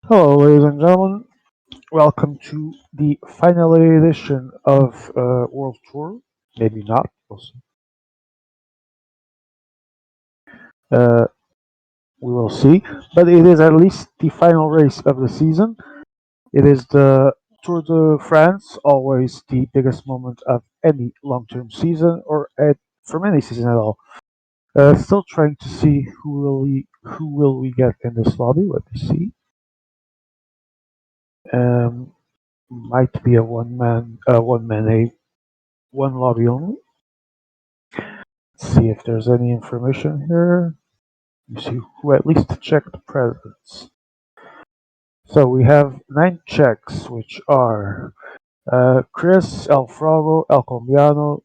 Hello, ladies and gentlemen. Welcome to the final edition of World Tour. Maybe not. We'll see. Uh, we will see. But it is at least the final race of the season. It is the Tour de France, always the biggest moment of any long-term season or from any season at all. Still trying to see who will we get in this lobby. Let me see. Um, might be a one lobby only. See if there's any information here. You see who at least checked presence. So we have 9 checks, which are Chris, El Frogo, El Colombiano,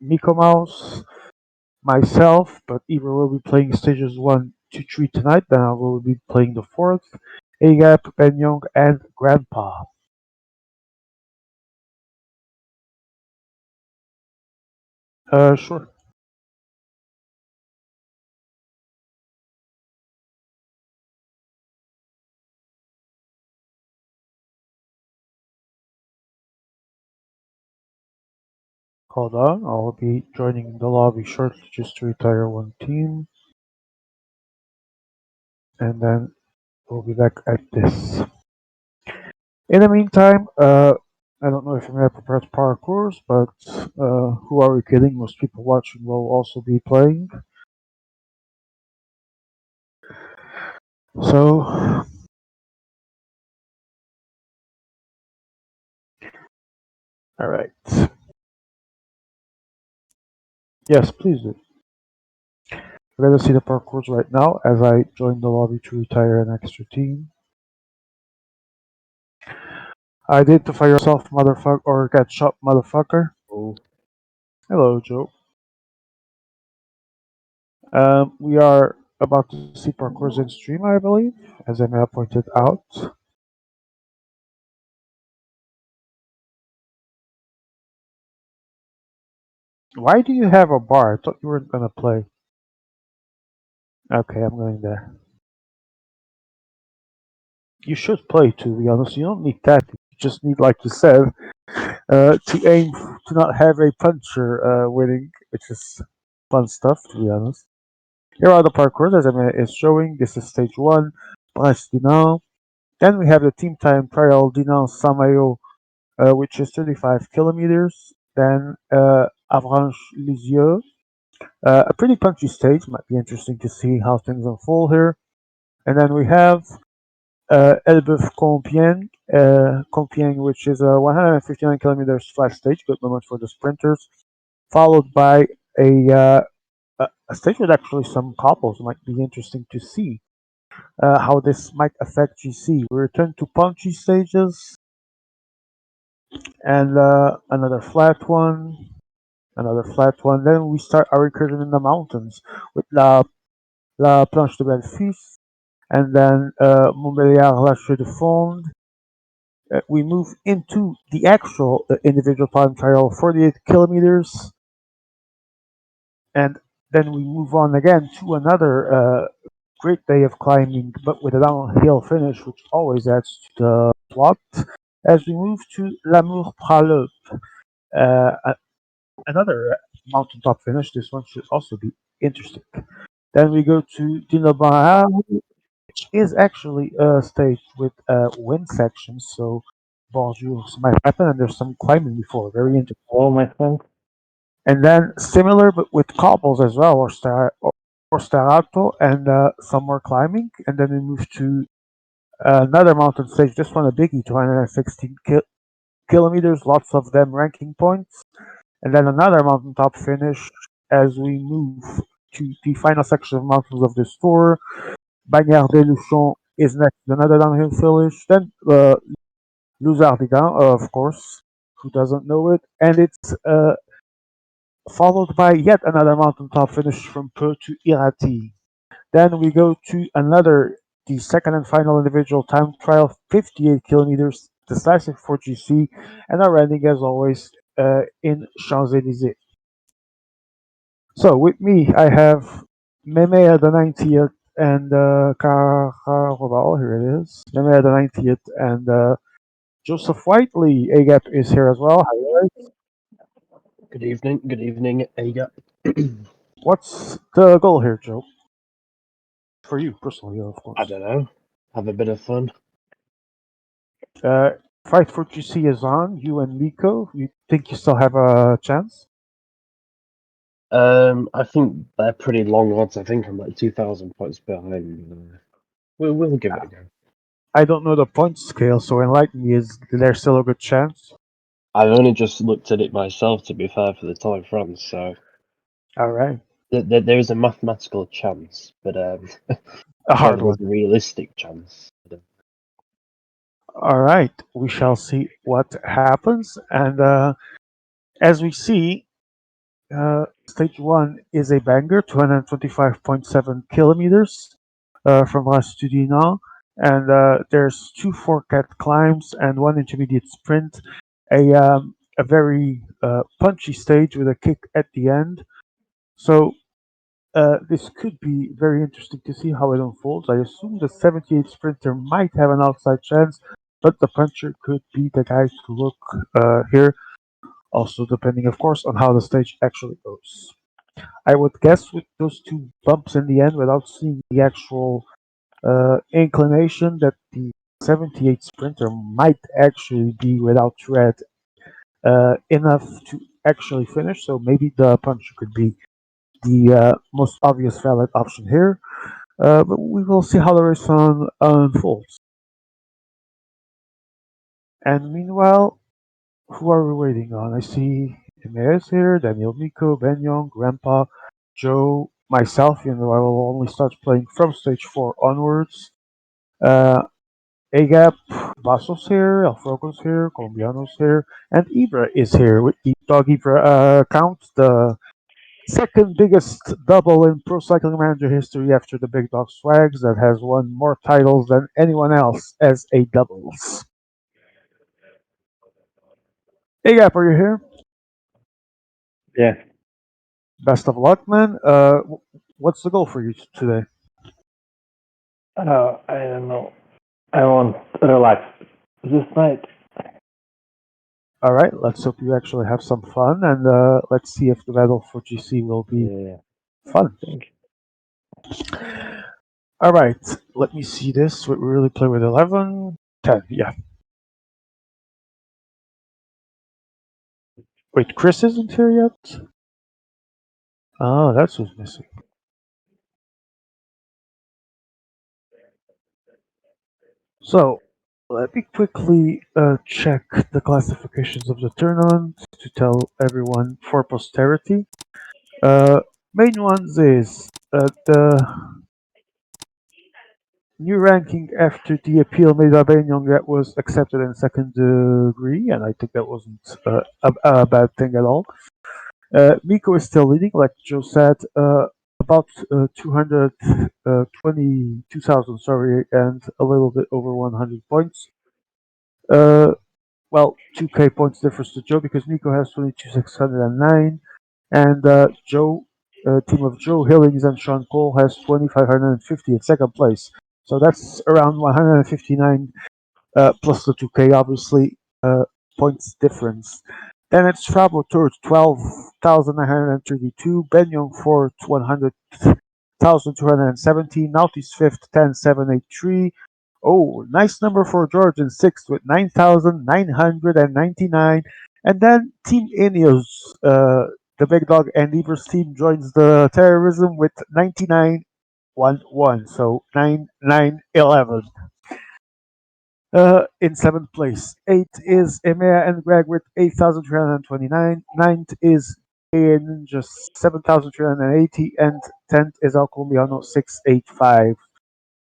Miko Mouse, myself, but Eva will be playing stages 1 to 3 tonight, then I will be playing the 4th, Agap, Ben Young, and Grandpa. Sure. Hold on, I'll be joining the lobby shortly just to retire one team, and then we'll be back at this. In the meantime, I don't know if you may have prepared parkours, but who are we kidding? Most people watching will also be playing. So, all right. Yes, please do. We're gonna see the parkours right now as I join the lobby to retire an extra team. Identify yourself, motherfucker, or get shot, motherfucker. Oh, Hello, Joe. We are about to see parkours in stream, I believe, as I may have pointed out. Why do you have a bar? I thought you weren't gonna play. Okay, I'm going there. You should play, to be honest. You don't need that. You just need, like you said, to aim to not have a puncher winning, which is fun stuff, to be honest. Here are the parkours as I is showing. This is stage 1, Brest Dinan. Then we have the team time trial Dinan Samayo, which is 35 kilometers. Then Avranches Lisieux, a pretty punchy stage. Might be interesting to see how things unfold here. And then we have Elbeuf Compiègne, which is a 159 kilometers flat stage, good moment for the sprinters, followed by a, uh, a stage with actually some couples. Might be interesting to see how this might affect GC. We return to punchy stages and another flat one. Then we start our incursion in the mountains with La Planche de Bellefils, and then Montbéliard La Chaux de Fonds. We move into the actual individual time trial, 48 kilometers, and then we move on again to another great day of climbing, but with a downhill finish, which always adds to the plot. As we move to L'Amour Praleux, another mountaintop finish. This one should also be interesting. Then we go to Dinobar, which is actually a stage with wind sections, so bonjours might happen, and there's some climbing before. Very interesting. hello, my friend. And then similar, but with cobbles as well, or starato, and some more climbing. And then we move to another mountain stage. This one a biggie, 216 kilometers, lots of them ranking points. And then another mountaintop finish as we move to the final section of mountains of this tour. Bagnères des Luchons is next, another downhill finish. Then Luzardigan, of course, who doesn't know it, and it's followed by yet another mountaintop finish from Peu to Irati. Then we go to the second and final individual time trial, 58 kilometers, decisive for GC, and our ending, as always, in Champs-Élysées. So with me, I have Meme at the 90th, and Carabal, here it is. Nemea the 90th, and Joseph Whiteley, AGAP, is here as well. Hi, guys. Good evening, Aga. What's the goal here, Joe? For you personally, of I course. don't know. Have a bit of fun. Uh, Fight for GC is on. You and Miko. You think you still have a chance? I think they're pretty long odds. I think I'm like 2,000 points behind. We'll give it a go. I don't know the point scale, so enlighten me. Is there still a good chance? I've only just looked at it myself, to be fair, for the Tour de France, so All right, there is a mathematical chance, but a hard whether one. there's a realistic chance. All right, we shall see what happens. And as we see, stage one is a banger, 225.7 kilometers from La Studina. And there's two four-cat climbs and one intermediate sprint, a very punchy stage with a kick at the end. So this could be very interesting to see how it unfolds. I assume the 78 sprinter might have an outside chance, but the puncher could be the guy to look here. Also, depending, of course, on how the stage actually goes. I would guess with those two bumps in the end, without seeing the actual inclination, that the 78 sprinter might actually be without tread enough to actually finish. So maybe the puncher could be the most obvious valid option here. But we will see how the race unfolds. And meanwhile, who are we waiting on? I see Jimenez here, Daniel Miko, Ben Young, Grandpa, Joe, myself, even though I will only start playing from stage 4 onwards. Uh, Agap, Bassos here, Alfrogo's here, Colombiano's here, and Ibra is here with the dog Ibra count, the second biggest double in Pro Cycling Manager history after the Big Dog Swags, that has won more titles than anyone else as a doubles. Agap, are you here? Yeah. Best of luck, man. What's the goal for you today? I don't know. I want to relax this night. All right, let's hope you actually have some fun, and let's see if the battle for GC will be Yeah. fun. Thank All right, let me see this. We really play with 11, 10, yeah. Wait, Chris isn't here yet? Oh, that's who's missing. So, let me quickly check the classifications of the tournament to tell everyone for posterity. Main ones is the new ranking after the appeal made by Benyong that was accepted in second degree, and I think that wasn't a bad thing at all. Miko is still leading, like Joe said, about 222,000, sorry, and a little bit over 100 points. Well, 2k points difference to Joe because Miko has 22,609, and team of Joe Hillings and Sean Cole has 2,550 in second place. So that's around 159 plus the 2k, obviously, points difference. Then it's Frabo towards 12,932, Benyong fourth, 100,217, Naughty's fifth, 10,783. Oh, nice number for George in sixth with 9,999. And then Team Ineos, the big dog and Iber's team joins the terrorism with 9911. So 9911. In seventh place. Eighth is Emea and Greg with 8,329. Ninth is in just 7,380. And 10th is Al Colombiano 685.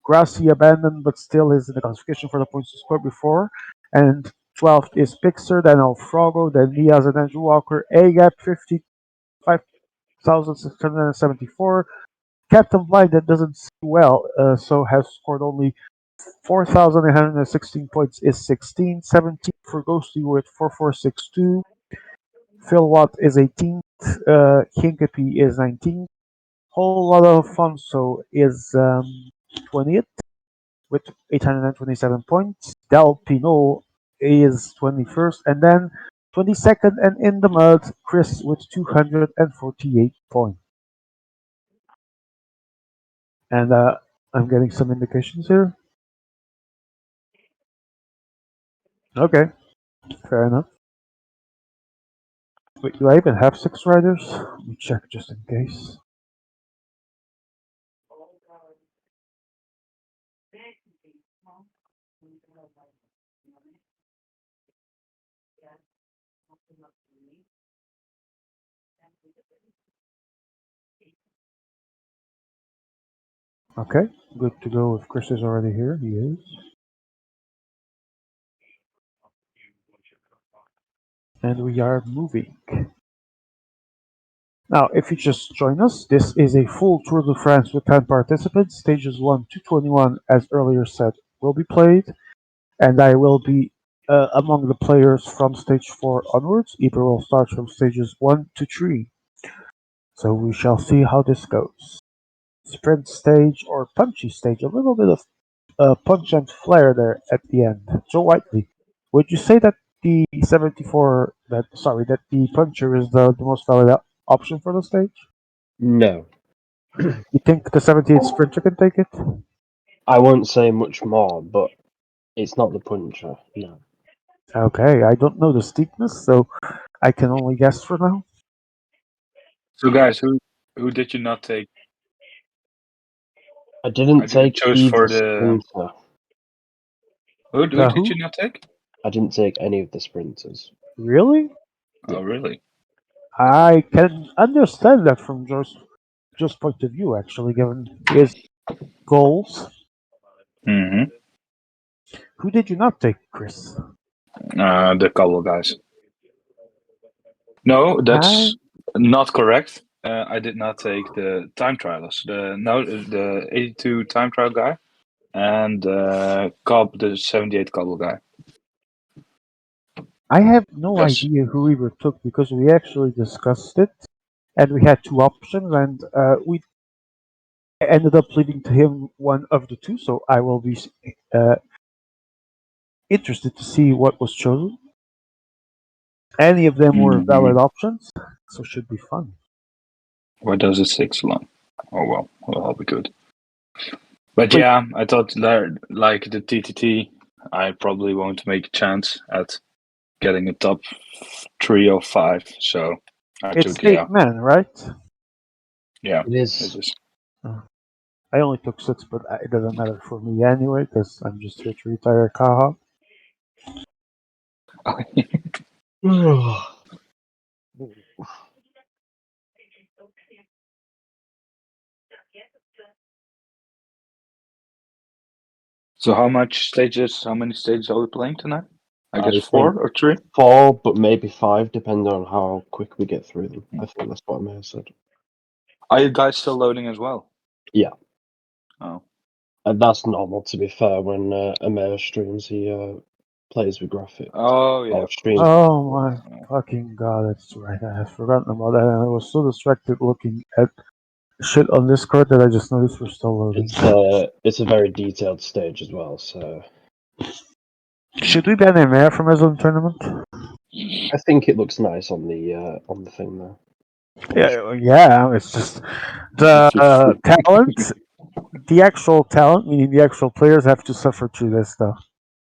Grassi abandoned but still is in the classification for the points to score before. And 12th is Pixar, then Alfrogo, then Diaz and Andrew Walker. A-Gap 55,674. Captain Blind that doesn't see well, so has scored only 4,816 points is 16. 17 for Ghosty with 4462. Phil Watt is 18th. Hinkapy is 19th. whole lot of Alfonso is 20th with 827 points. Del Pino is 21st, and then 22nd and in the mud, Chris with 248 points. And I'm getting some indications here. Okay, fair enough. Wait, do I even have 6 riders? Let me check just in case. Okay, good to go if Chris is already here. He is. And we are moving. Now, if you just join us, this is a full Tour de France with 10 participants. Stages 1 to 21, as earlier said, will be played. And I will be among the players from stage 4 onwards. Either will start from stages 1 to 3. So we shall see how this goes. Sprint stage or punchy stage, a little bit of punch and flair there at the end. Joe Whiteley, would you say that the 74, that the puncher is the most valid option for the stage? No, You think the 78 sprinter can take it? I won't say much more, but it's not the puncher. No, Okay, I don't know the steepness, so I can only guess for now. So, guys, who did you not take? I didn't I take chose either for the. sprinter. Who did Who? you not take? I didn't take any of the sprinters. Really? Yeah. Oh, really? I can understand that from Joe's point of view, actually, given his goals. Mm-hmm. Who did you not take, Chris? The couple guys. No, I that's not correct. I did not take the time trialers. The 82 time trial guy and the 78 couple guy. I have no Yes. idea who we were took because we actually discussed it, and we had 2 options, and we ended up leaving to him one of the 2. So I will be uh, interested to see what was chosen. Any of them were valid options, so should be fun. Why does it take so long? Oh well, I'll be good. But Wait. yeah, I thought like the TTT, I probably won't make a chance at getting a top 3 or 5. So I It's took 8 men, right? yeah. It It is. is. I only took 6, but it doesn't matter for me anyway because I'm just here to retire Kaha. So how many stages are we playing tonight? I guess I 4 think or 3. 4, but maybe 5, depending on how quick we get through them. I think that's what I may have said. Are you guys still loading as well? Yeah. Oh. And that's normal, to be fair, when Amir streams, he plays with graphics. Oh yeah, Or of streams. course. Oh my fucking god, that's right. I had forgotten about that, and I was so distracted looking at shit on Discord that I just noticed we're still loading. It's a very detailed stage as well, so Should we ban Emir from Island tournament? I think it looks nice on the thing there. Yeah, it's just the talent, the actual talent, meaning the actual players, have to suffer through this stuff.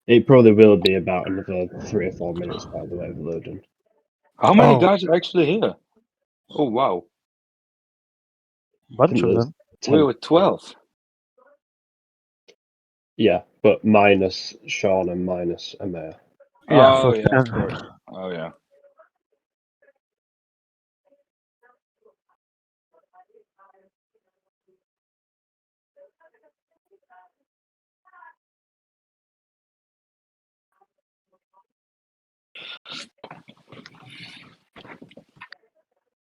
It probably will be about another 3 or 4 minutes by the way of loading. How many Oh, guys are actually here? Oh wow, I bunch think of there's them. 10. we were 12. Yeah, but minus Sean and minus Amir. Yeah, Oh so yeah, of 10. course. Oh yeah.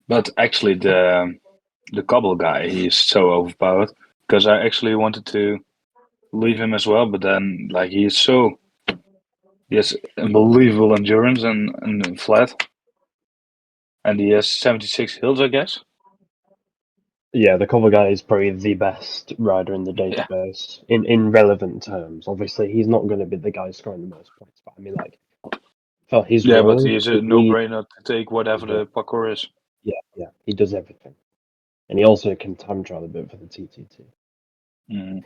But actually, the cobble guy, he's so overpowered because I actually wanted to leave him as well, but then like he has unbelievable endurance and flat, and he has 76 hills, I guess. Yeah, the cover guy is probably the best rider in the Yeah. database in relevant terms. Obviously, he's not going to be the guy scoring the most points, but I mean, like, for his Yeah, but role, he is a no-brainer to take whatever Yeah. the parkour is. yeah, he does everything, and he also can time trial a bit for the TTT. Mm.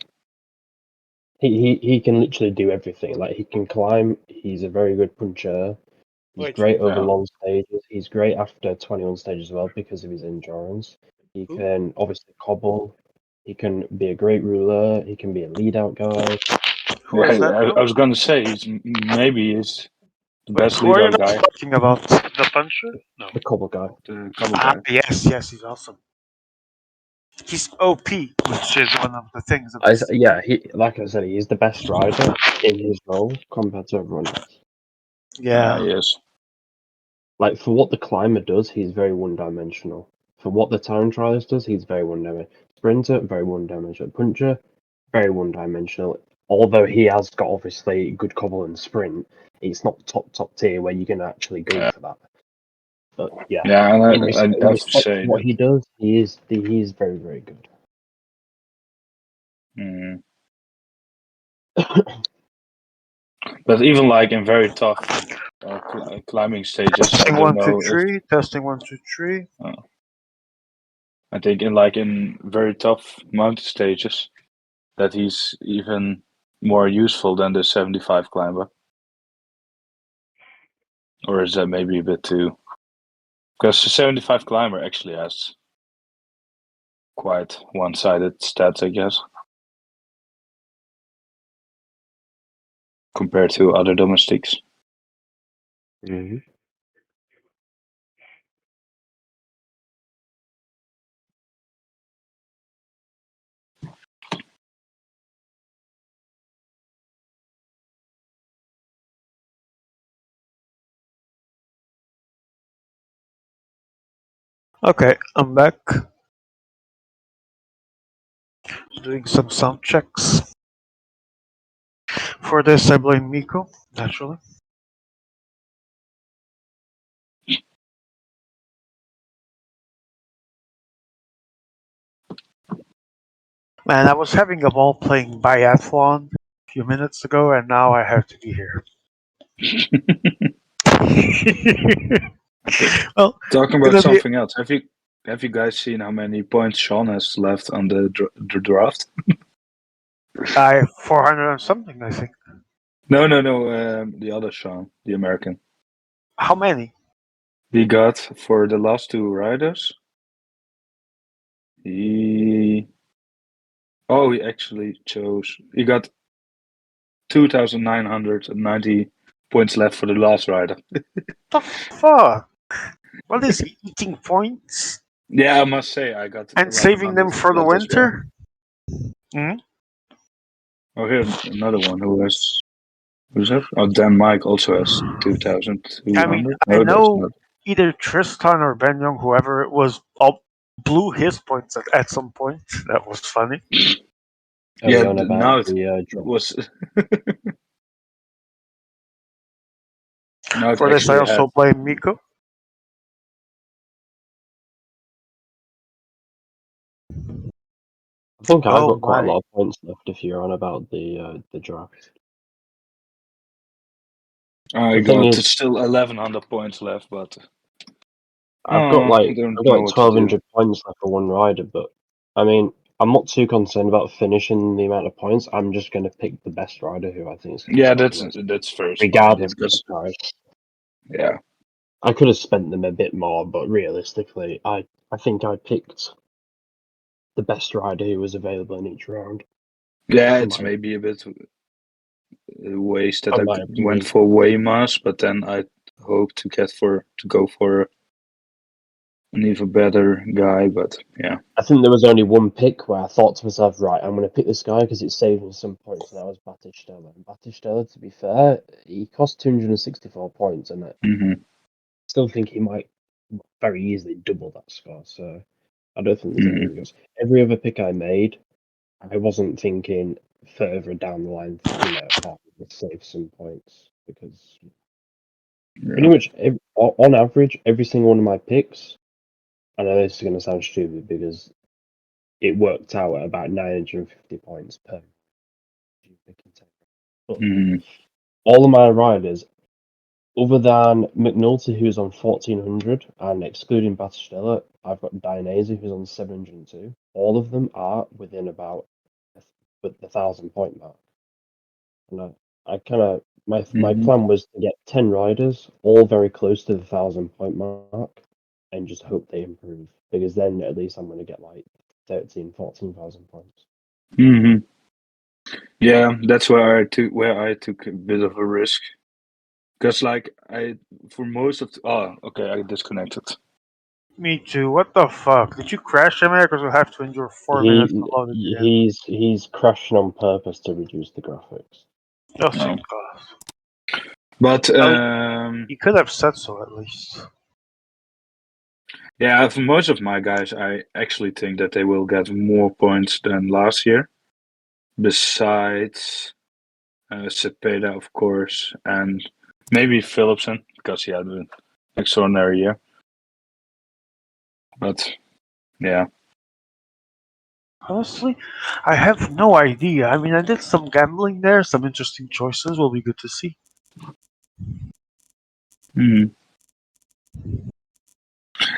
He can literally do everything. Like, he can climb. He's a very good puncher. He's Wait, great over Yeah. long stages. He's great after 21 stages as well because of his endurance. He Who? can obviously cobble. He can be a great ruler. He can be a lead out guy. Who is that? I was gonna say maybe he's the Wait, best who are you lead-out guys guy, talking about? The puncher? No. The cobble guy. the couple Ah, guy. yes, he's awesome. He's OP, which is one of the things of this. Yeah, he like I said, he's the best rider in his role compared to everyone else. Yeah. Yes. Like, for what the climber does, he's very one-dimensional. For what the time trialist does, he's very one-dimensional. Sprinter, very one-dimensional. Puncher, very one-dimensional. Although he has got obviously good cobble and sprint, it's not top tier where you can actually go Yeah. for that. But yeah, Yeah, and in I have to respect say to what that. he does, he is very, very good. Mm. But even like in very tough climbing stages, I Testing don't one, two, know if three. Testing one, two, three. I think in very tough mountain stages that he's even more useful than the 75 climber. Or is that maybe a bit too? Because the 75 climber actually has quite one-sided stats, I guess, compared to other domestics. Mm-hmm. Okay, I'm back. Doing some sound checks. For this, I blame Miko, naturally. Man, I was having a ball playing biathlon a few minutes ago, and now I have to be here. Well, Talking about gonna be something else, have you guys seen how many points Sean has left on the draft? 400 and something, I think. No. The other Sean, the American. How many? He got for the last two riders. He actually chose. He got 2,990 points left for the last rider. The fuck? What is he eating points Yeah, I must say I got and saving 1,100 them for the left as well. winter? Hmm? Oh, here another one who's that? Oh, Dan Mike also has 2,200. I mean, I No, there's know not. either Tristan or Ben Young, whoever it was, all blew his points at some point. That was funny. Are Yeah, we on now about it the drop? was. Now it For this, I actually had. also blame Miko. I think I've Oh got quite a my. lot of points left if you're on about the draft. I The thing got is, still 1,100 points left, but I've got I like don't I've got know like what to do. 1,200 points left for one rider, but I mean, I'm not too concerned about finishing the amount of points. I'm just going to pick the best rider who I think is going to Yeah, score the most, that's fair smart idea regardless of the because price. yeah, I could have spent them a bit more, but realistically, I think I picked the best rider who was available in each round. it's My, maybe a bit waste that in I my went opinion. for Waymas, but then I hope to go for an even better guy. But yeah, I think there was only one pick where I thought to myself, right, I'm going to pick this guy because it saved me some points, and that was Battistella. And Battistella, to be fair, he cost 264 points, and I hmm still think he might very easily double that score. So I don't think there's any hmm regrets. Every other pick I made, I wasn't thinking further down the line, oh, let's save some points because pretty yeah. much on average, every single one of my picks. I know this is going to sound stupid because it worked out at about 950 points per. But all of my riders, other than McNulty, who's on 1400, and excluding Battistella, I've got Dainese, who's on 702. All of them are within about the 1,000-point mark. And I kind of my plan was to get 10 riders, all very close to the 1,000-point mark, and just hope they improve, because then at least I'm going to get like 14,000 points. Yeah, that's where I took a bit of a risk, because like for most of okay, I disconnected. Me too. What the fuck? Did you crash him, because we'll have to endure 4 minutes to load it again? He's crashing on purpose to reduce the graphics. Oh, thank God. But He could have said so at least. yeah, for most of my guys, I actually think that they will get more points than last year. Besides Cepeda, of course, and maybe Philipsen, because he had an extraordinary year. But yeah. Honestly, I have no idea. I mean, I did some gambling there. Some interesting choices will be good to see.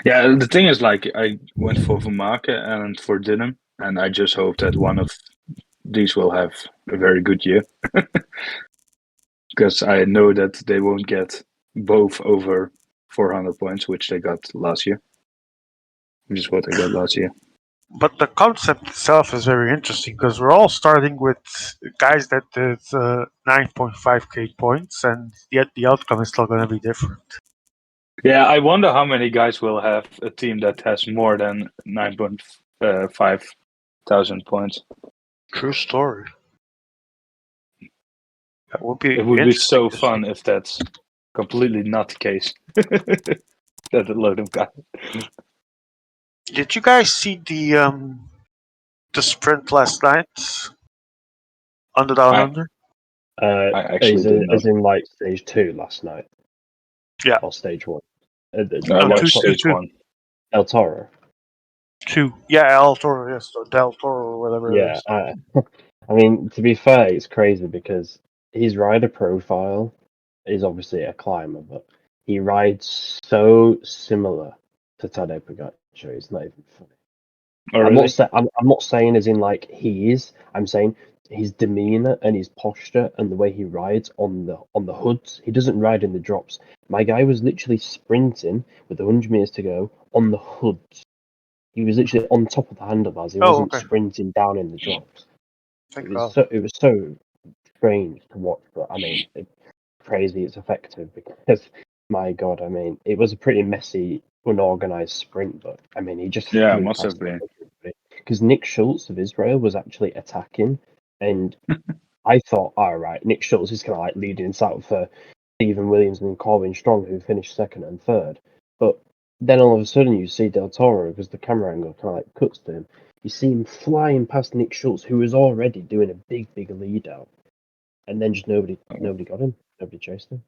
Yeah, the thing is, like, I went for Vermaken and for Dinham, and I just hope that one of these will have a very good year. Because I know that they won't get both over 400 points, which they got last year. Which is what they got last year. But the concept itself is very interesting, because we're all starting with guys that did 9.5k points, and yet the outcome is still going to be different. Yeah, I wonder how many guys will have a team that has more than 9.5 thousand points. True story. That would be It would be interesting so to fun see. if that's completely not the case. That a load of guys. Did you guys see the sprint last night on the Down Under? I actually did not. As in like stage 2 last night. Yeah. Or stage 1. I No, watched two, stage two. 1. El Toro. 2. Yeah, El Toro, yes, or Del Toro, or whatever it Yeah, is. I mean, to be fair, it's crazy because his rider profile is obviously a climber, but he rides so similar to Tadej Pogacar. It's not even funny. Oh, I'm really? not saying as in like he is. I'm saying his demeanor and his posture and the way he rides on the hoods. He doesn't ride in the drops. My guy was literally sprinting with 100 meters to go on the hoods. He was literally on top of the handlebars. He wasn't okay. sprinting down in the drops. Thank It God. was so strange to watch, but I mean, crazy. It's effective because my God, I mean, it was a pretty messy, unorganized sprint, but I mean, he just Yeah, flew must past have been. everybody. Because Nick Schultz of Israel was actually attacking, and I thought, all right, Nick Schultz is kind of like leading south for Stephen Williams and Corbin Strong, who finished second and third. But then all of a sudden, you see Del Toro, because the camera angle kind of like cuts to him. You see him flying past Nick Schultz, who was already doing a big lead out, and then just nobody got him. Nobody chased him.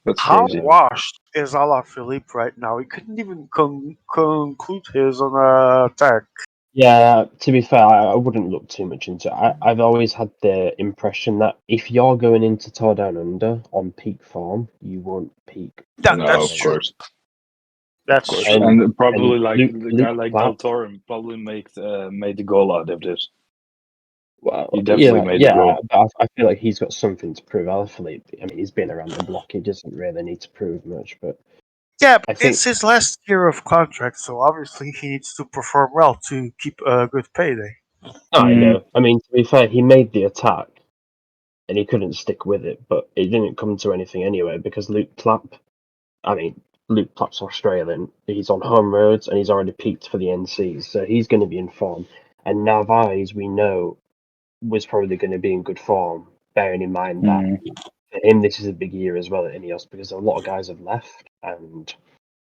That's How crazy. washed is Alaphilippe right now? He couldn't even conclude his on attack. Yeah, to be fair, I wouldn't look too much into it. I've always had the impression that if you're going into Tour Down Under on peak form, you won't peak. That's of true. course. That's Of course. true. And probably and like Luke, the Luke guy like Del Platt, Toro probably made the goal out of this. well, He definitely made the goal. but I feel like he's got something to prove. Alaphilippe, I mean, he's been around the block. He doesn't really need to prove much, but Yeah, but I think it's his last year of contract, so obviously he needs to perform well to keep a good payday. I know. I mean, to be fair, he made the attack, and he couldn't stick with it, but it didn't come to anything anyway because Luke Plapp's Australian. He's on home roads and he's already peaked for the NCs, so he's going to be in form. And Narvaez, we know, was probably going to be in good form, bearing in mind that for him this is a big year as well at Ineos because a lot of guys have left, and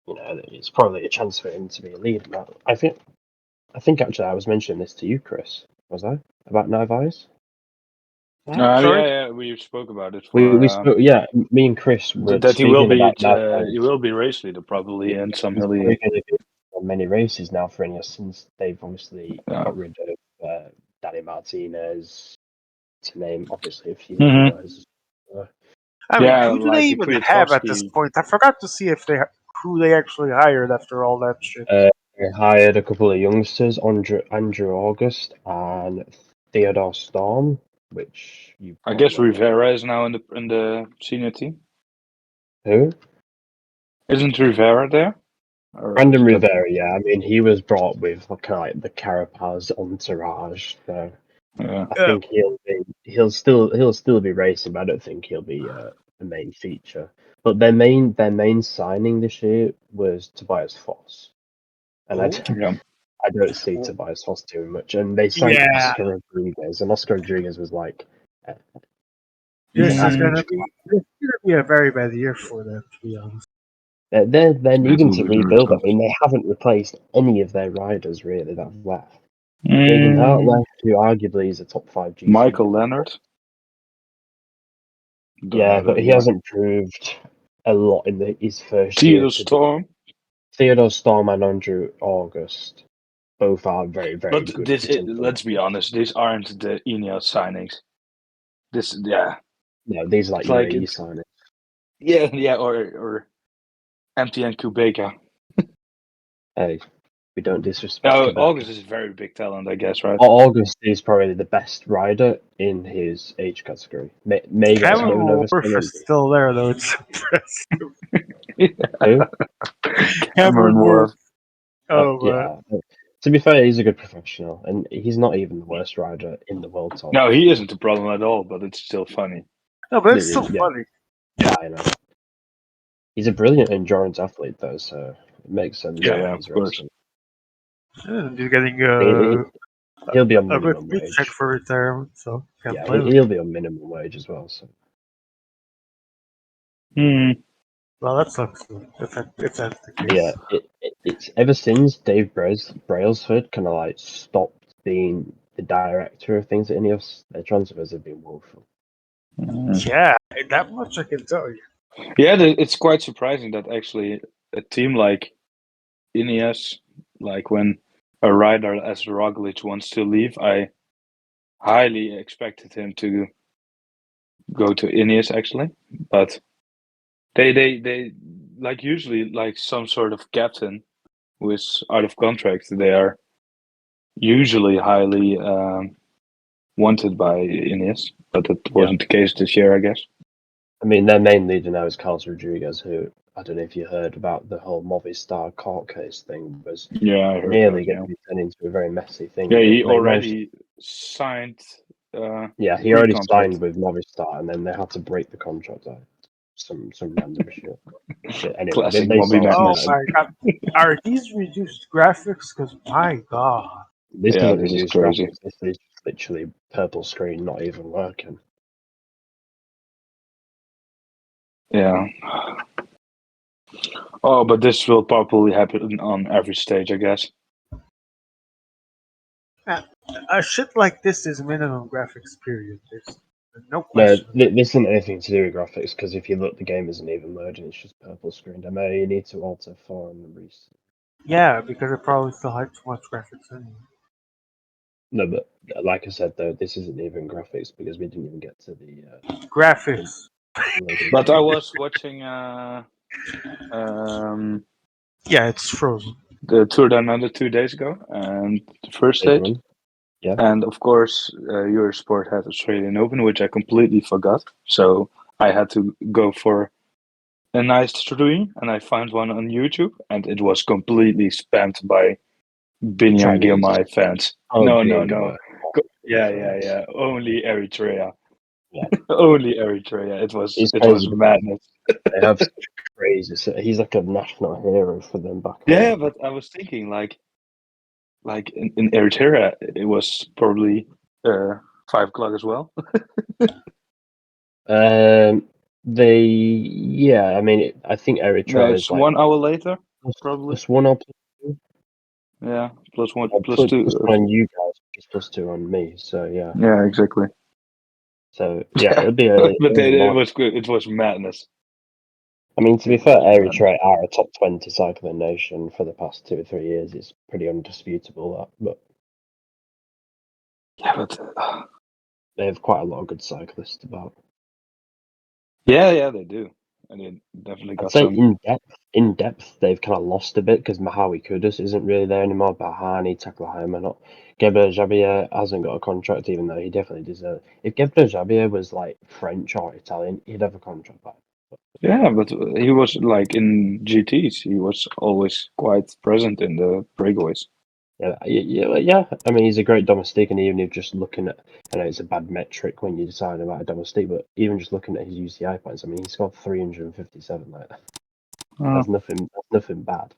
you know it's probably a chance for him to be a leader. I think actually I was mentioning this to you, Chris. Was I about Narvaez? Sorry? Yeah, we spoke about it We for spoke, yeah. Me and Chris were that he will speaking be about Narvaez. race leader probably in some He's hilly. probably going to be on many races now for Ineos since they've obviously Yeah. got rid of Danny Martinez, to name obviously a few Mhm. guys. I mean, Yeah, who do like they even have at this Kwiatkowski. point? I forgot to see if who they actually hired after all that shit. They hired a couple of youngsters, Andrew August and Theodore Storm, which you I guess probably Rivera is now in the senior team. who? Isn't Rivera there? Or Brandon is that- Rivera, yeah. I mean, he was brought with kind of like the Carapaz entourage, so Yeah. I think he'll still be racing, but I don't think he'll be the main feature. But their main signing this year was Tobias Foss, and Oh. Yeah. I don't see Tobias Foss doing much. And they signed Yeah. Oscar Rodriguez, and Oscar Rodriguez was like, This yeah, is gonna be a very bad year for them, to be honest. they're needing to Absolutely rebuild. I tough. mean, they haven't replaced any of their riders really that have left. Mm, Jaden Hart left, who arguably is a top 5 GC. Michael Leonard. Don't Yeah, know but that he guy. hasn't proved a lot in his first Theodore year. Storm. Theodore Storm and Andrew August both are very, very But good this, potential. let's be honest, these aren't the Ineos signings. This, yeah, No, these are like it's like UAE it's, signings. yeah, or MTN Kubeka. Hey, we don't disrespect No, Quebec. August is a very big talent, I guess, right? August is probably the best rider in his age category. May get Cameron going over Wolf is still there, though. It's impressive. Who? Cameron Wolf. Oh, Yeah. To be fair, he's a good professional, and he's not even the worst rider in the world top. No, he isn't a problem at all, but it's still funny. no, but it's still Yeah. funny. Yeah, I know. He's a brilliant endurance athlete, though, so it makes sense. Yeah, that yeah, he's of course. racing. He's getting He'll be on a good minimum paycheck wage. for retirement, so can't Yeah, blame him. he'll be on minimum wage as well. So Hmm. Well, that sucks. If that's the case. yeah, it's ever since Dave Brailsford kind of like stopped being the director of things at Ineos, their transfers have been woeful. Yeah, that much I can tell you. Yeah, it's quite surprising that actually a team like Ineos, like when a rider as Roglic wants to leave, I highly expected him to go to Ineos actually, but they like usually like some sort of captain who is out of contract. They are usually highly wanted by Ineos, but that wasn't the case this year, I guess. I mean, their main leader now is Carlos Rodriguez, who I don't know if you heard about the whole Movistar court case thing, was Yeah, I heard nearly that, going to be turned into a very messy thing. Yeah, But he they managed. already signed. Yeah, he already pre-contract. signed with Movistar, and then they had to break the contract out. Some random shit. But anyway, Classic they Bobby saw Oh Madness. my god, are these reduced graphics? Because my god. this Yeah, isn't this is reduced crazy. graphics. This is literally purple screen, not even working. Yeah. Oh, but this will probably happen on every stage, I guess. A shit like this is minimum graphics period. There's no No, question. this isn't anything to do with graphics, because if you look, the game isn't even loading, it's just purple screen. I mean, you need to alter for on the recent. Yeah, because it probably still had too much graphics anyway. No, but like I said, though, this isn't even graphics, because we didn't even get to the Graphics. loading. But I was watching Yeah, it's frozen. the Tour Down Under 2 days ago, and the first Stage stage. one. Yeah. And of course, Eurosport had Australian Open, which I completely forgot. So I had to go for a nice stream, and I found one on YouTube, and it was completely spammed by Biniam Chinese. Girmay fans. Oh, No. Yeah. Only Eritrea. Yeah. Only Eritrea. It was It's was crazy. madness. They have such crazy. So he's like a national hero for them back Yeah, home. but I was thinking like in Eritrea, it was probably 5 o'clock as well. I mean, I think No, Eritrea it's is like 1 hour later, probably. plus one or plus two. Yeah, plus one, Or plus two. plus one on you guys, just plus two on me. So yeah. Yeah, exactly. So yeah, it'll be early. But Early it morning. was good. It was madness. I mean, to be fair, Eritrea are a top 20 cycling nation for the past 2 or 3 years. It's pretty undisputable, that. But Yeah, but they have quite a lot of good cyclists about. yeah, they do, and they definitely I'd got say some. in depth, they've kind of lost a bit because Mahawi Kudus isn't really there anymore. Bahani, Taklahima, not. Gebre Jabier hasn't got a contract, even though he definitely deserves. If Gebre Jabier was like French or Italian, he'd have a contract back. Yeah, but he was like in GTs. He was always quite present in the breakaways. Yeah. I mean, he's a great domestic, and even if just looking at, I know it's a bad metric when you decide about a domestic, but even just looking at his UCI points, I mean, he scored 357. Like that's nothing bad.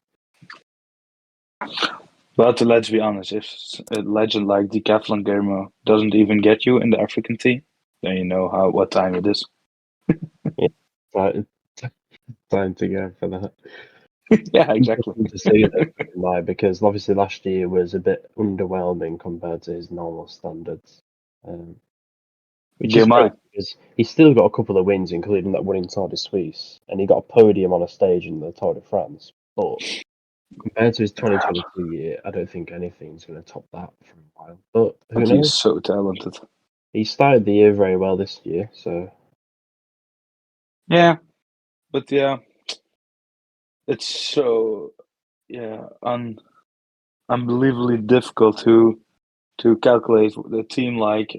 But let's be honest, if a legend like Decathlon Germo doesn't even get you in the African team, then you know what time it is. Time, time to go for that. Yeah, exactly. Interesting to see though, why, because obviously last year was a bit underwhelming compared to his normal standards. Which is Girmay. great because he's still got a couple of wins, including that win in Tour de Suisse, and he got a podium on a stage in the Tour de France. But compared to his 2022 year, I don't think anything's going to top that for a while. But who But knows? he's so talented. He started the year very well this year, so Yeah, but yeah, it's so unbelievably difficult to calculate the team like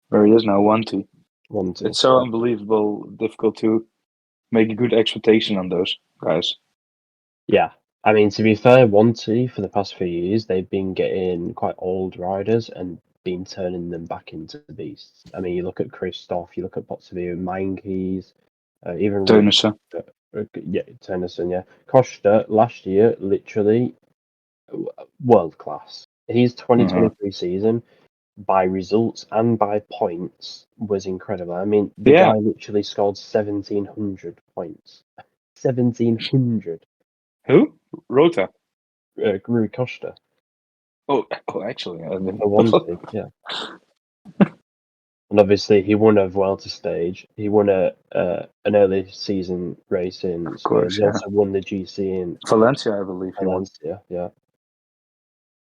where he is now, Wanty. one to It's so unbelievable difficult to make a good expectation on those guys. yeah. I mean, to be fair, Wanty for the past few years they've been getting quite old riders and been turning them back into beasts. I mean, you look at Christoph, you look at Potsavir, Mainkeys, even Rui. Teunissen. Yeah, Tennyson, yeah. Costa last year, literally world class. His 2023 season, by results and by points, was incredible. I mean, the Yeah. guy literally scored 1,700 points. 1,700. Who? Rota. Rui Costa. Oh, actually, I mean, For one thing, yeah. And obviously, he won a Vuelta stage. He won an early season race in of Spain. course, He yeah. also won the GC in Valencia, I believe he won. Valencia. Yeah.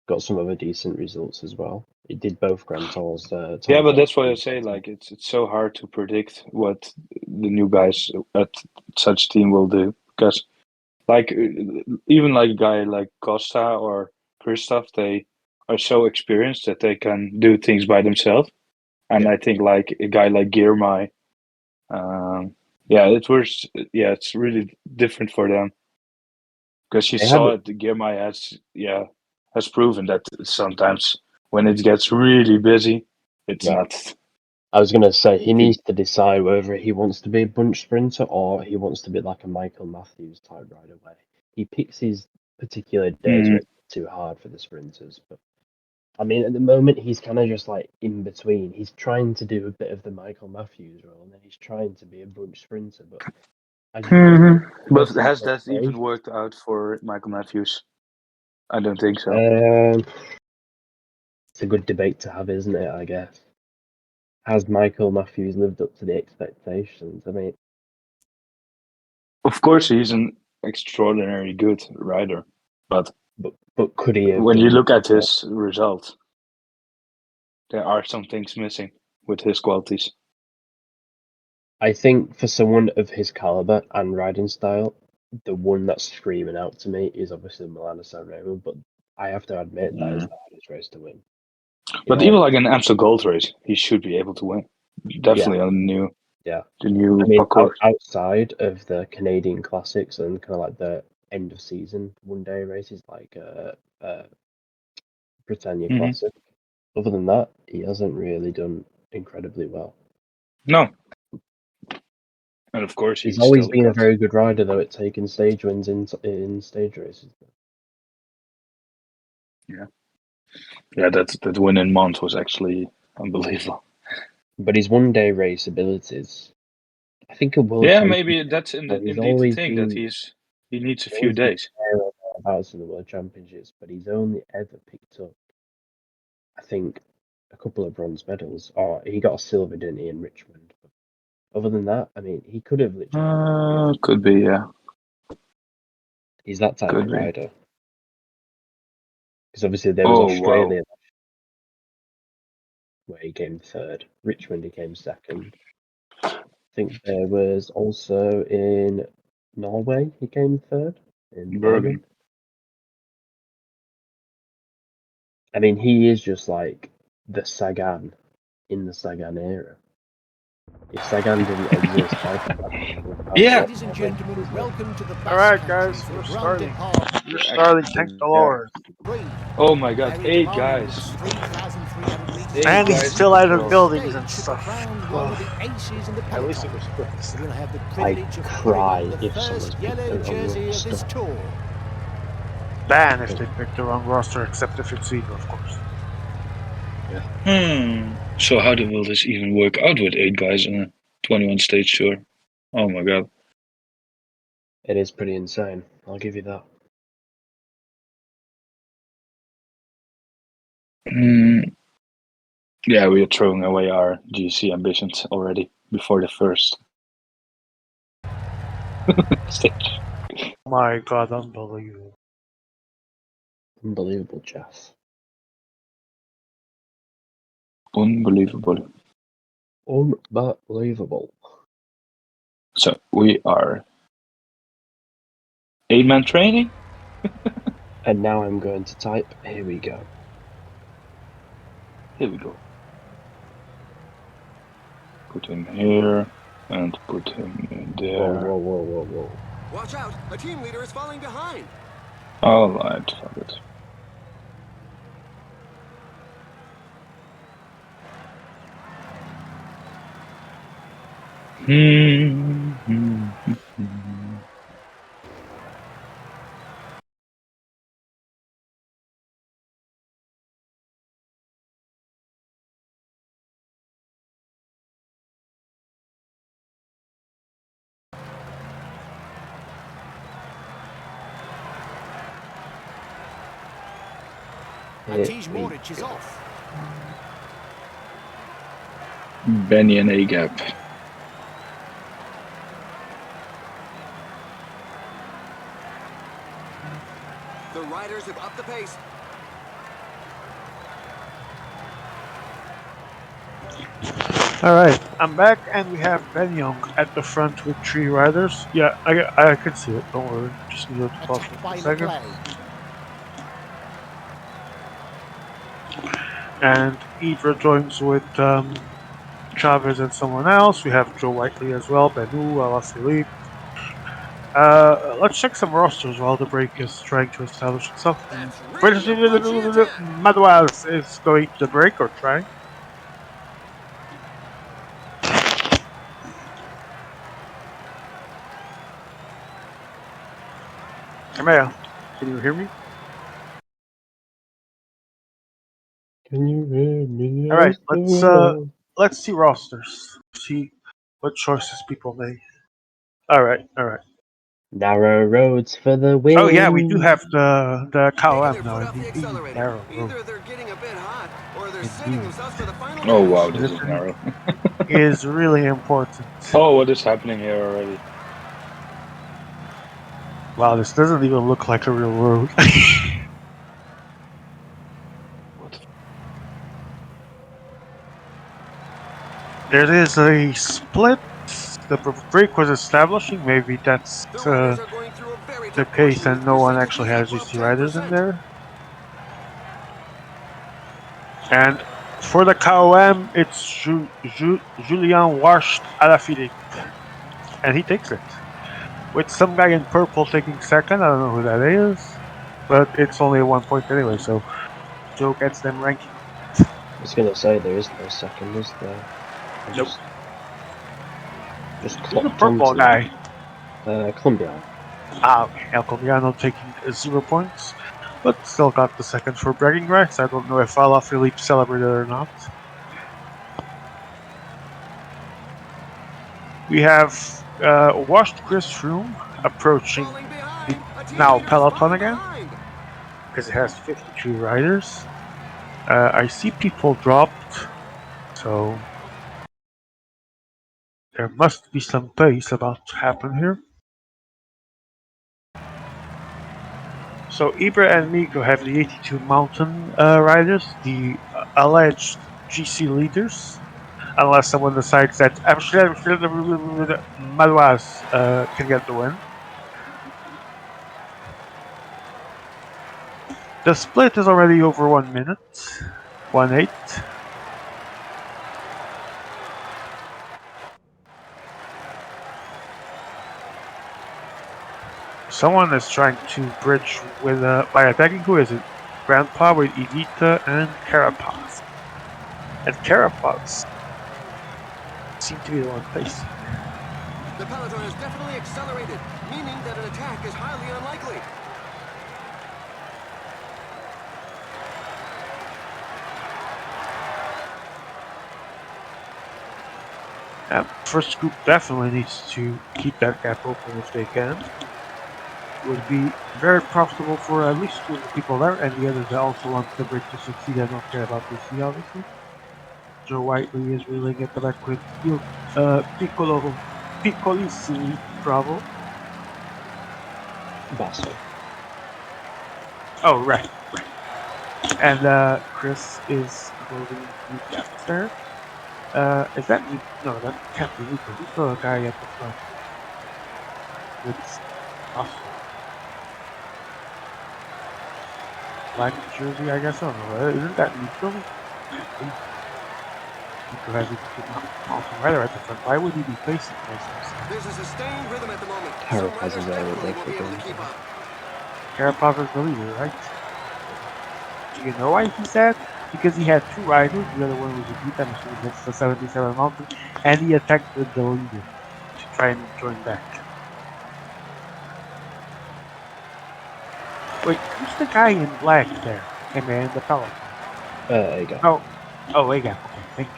Got some other decent results as well. He did both Grand Tours. Yeah, but Tour that's why I and say Grand Tour. like it's so hard to predict what the new guys at such team will do because like even like a guy like Costa or Christoph, they are so experienced that they can do things by themselves. And Yeah. I think like a guy like Girmay, it's really different for them because you They had saw it. Girmay has proven that sometimes when it gets really busy, it's right. not. I was gonna say he needs to decide whether he wants to be a bunch sprinter or he wants to be like a Michael Matthews type rider where he picks his particular days where it's too hard for the sprinters. But I mean, at the moment he's kind of just like in between. He's trying to do a bit of the Michael Matthews role, and then he's trying to be a bunch sprinter. But I just But personally has don't that know. even worked out for Michael Matthews? I don't think so. It's a good debate to have, isn't it? I guess. Has Michael Matthews lived up to the expectations? I mean, Of course, he's an extraordinarily good rider, but but could he have when you done look at more? his results, there are some things missing with his qualities. I think for someone of his caliber and riding style, the one that's screaming out to me is obviously Milano Sanremo, but I have to admit that is the hardest race to win. But even like an Amstel Gold Race, he should be able to win. Definitely on yeah. the new I mean, parcours. outside of the Canadian classics and kind of like the end of season one day races like Britannia Classic, other than that, he hasn't really done incredibly well. No. And of course, He's he's always still been a got. very good rider, though, at taking stage wins in stage races. Yeah, that win in Mont was actually unbelievable. But his one day race abilities, I think a world Yeah, champion. maybe that's He's indeed the always thing that been he needs a he's few always been days. there or thereabouts in the world championships, but he's only ever picked up, I think, a couple of bronze medals. Or he got a silver, didn't he, in Richmond? Other than that, I mean, he could have literally. Could be, yeah. He's that type Could of be. rider. Because obviously there was Oh, Australia wow. where he came third. Richmond he came second. I think there was also in Norway he came third in Bergen. Bergen. I mean, he is just like the Sagan in the Sagan era. If Sagan didn't exist, I think Sagan would have Yeah. Ladies and gentlemen, welcome to the bus Alright, country guys, for we're the Grand starting. Depart. We're starting. Thank the Lord. Oh my god, Very 8 demanding guys. with 3,300 meters. 8 And he's guys still in out of control. buildings and Stage to stuff. crown one of the aces in the At least peloton. it was quick. We'll have the I privilege of putting cry on the if first someone's picked yellow the wrong jersey of this roster. tour. Ban if they pick the wrong roster, except if it's either, of course. So how will this even work out with 8 guys in a 21 stage tour? Oh my god. It is pretty insane. I'll give you that. Yeah, we are throwing away our GC ambitions already before the first stage. Oh my god, unbelievable. Unbelievable, Jess. Unbelievable. Unbelievable. So we are 8-man training. And now I'm going to type. Here we go. Here we go. Put him here and put him in Whoa, there. whoa, whoa, whoa, whoa. Watch out! A team leader is falling behind. Alright, fuck it. Matej Moric is off. Benny and A gap. The riders have upped the pace. Alright, I'm back and we have Ben Young at the front with 3 riders. Yeah, I can see it, don't worry. Just need to pause Attacked for by a second. Leclerc. And Eva joins with Chavez and someone else. We have Joe Whiteley as well, Benu, Alaphilippe. Let's check some rosters while the break is trying to establish itself. That's really a punchy attack. Manuel is going to the break or trying. Camille, can you hear me? Can you hear me? All right, let's see rosters. See what choices people make. All right. Narrow roads for the win. Oh yeah, we do have the Taking KOM their now. foot off the Indeed, accelerator. narrow road. Either they're getting a bit hot, or they're saving Indeed. themselves for the final Oh dash. wow, this is narrow. Is really important. Oh, what is happening here already? Wow, this doesn't even look like a real road. What? There is a split. The break was establishing. Maybe that's The riders are going through a very the tough case, portion and with no one cruising actually speed has above GC riders in 10%. there. And for the KOM, it's Julien washed Alaphilippe. And he takes it. With some guy in purple taking second. I don't know who that is. But it's only 1 point anyway, so Joe gets them ranking. I was gonna say there is no second, is there? Nope. Just Who's the clocked purple onto guy? Colombian. Ah, okay. El Colombiano taking 0 points. But still got the second for bragging rights. I don't know if Alaphilippe celebrated or not. We have washed Chris Froome approaching Falling behind. A team now leader is peloton falling again behind. because it has 52 riders. I see people dropped, so There must be some pace about to happen here. So Ibra and Nico have the 82 mountain riders, the alleged GC leaders, unless someone decides that Malouaz can get the win. The split is already over 1 minute, 1-8. Someone is trying to bridge with by attacking. Who is it? Grandpa with Evita and Carapaz. And Carapaz seem to be the one facing. The peloton has definitely accelerated, meaning that an attack is highly unlikely. First group definitely needs to keep that gap open if they can. Would be very profitable for at least two of the people there, and the others that also want the break to succeed and don't care about PC, obviously. Joe Whiteley is reeling at the back with Piccolissimi Bravo. Basso. Oh, right. And Chris is holding the gap there. Is that Nico? No, that can't be Nico. Nico, a guy at the front. It's awesome. Black jersey, I guess. I don't know. Isn't that Nico? Nico has a awesome rider at the front. Why would he be facing places? There's a sustained rhythm at the moment. Carapaz Some is riders there with definitely both will be of able to them. keep up. Carapaz is the leader, right? Do you know why he's sad? Because he had two riders. The other one was a beat. I'm assuming that's the 77 Mountain, and he attacked with the leader to try and join back. Wait, who's the guy in black there? In the peloton? Aga. Oh, Aga. Okay, thank you.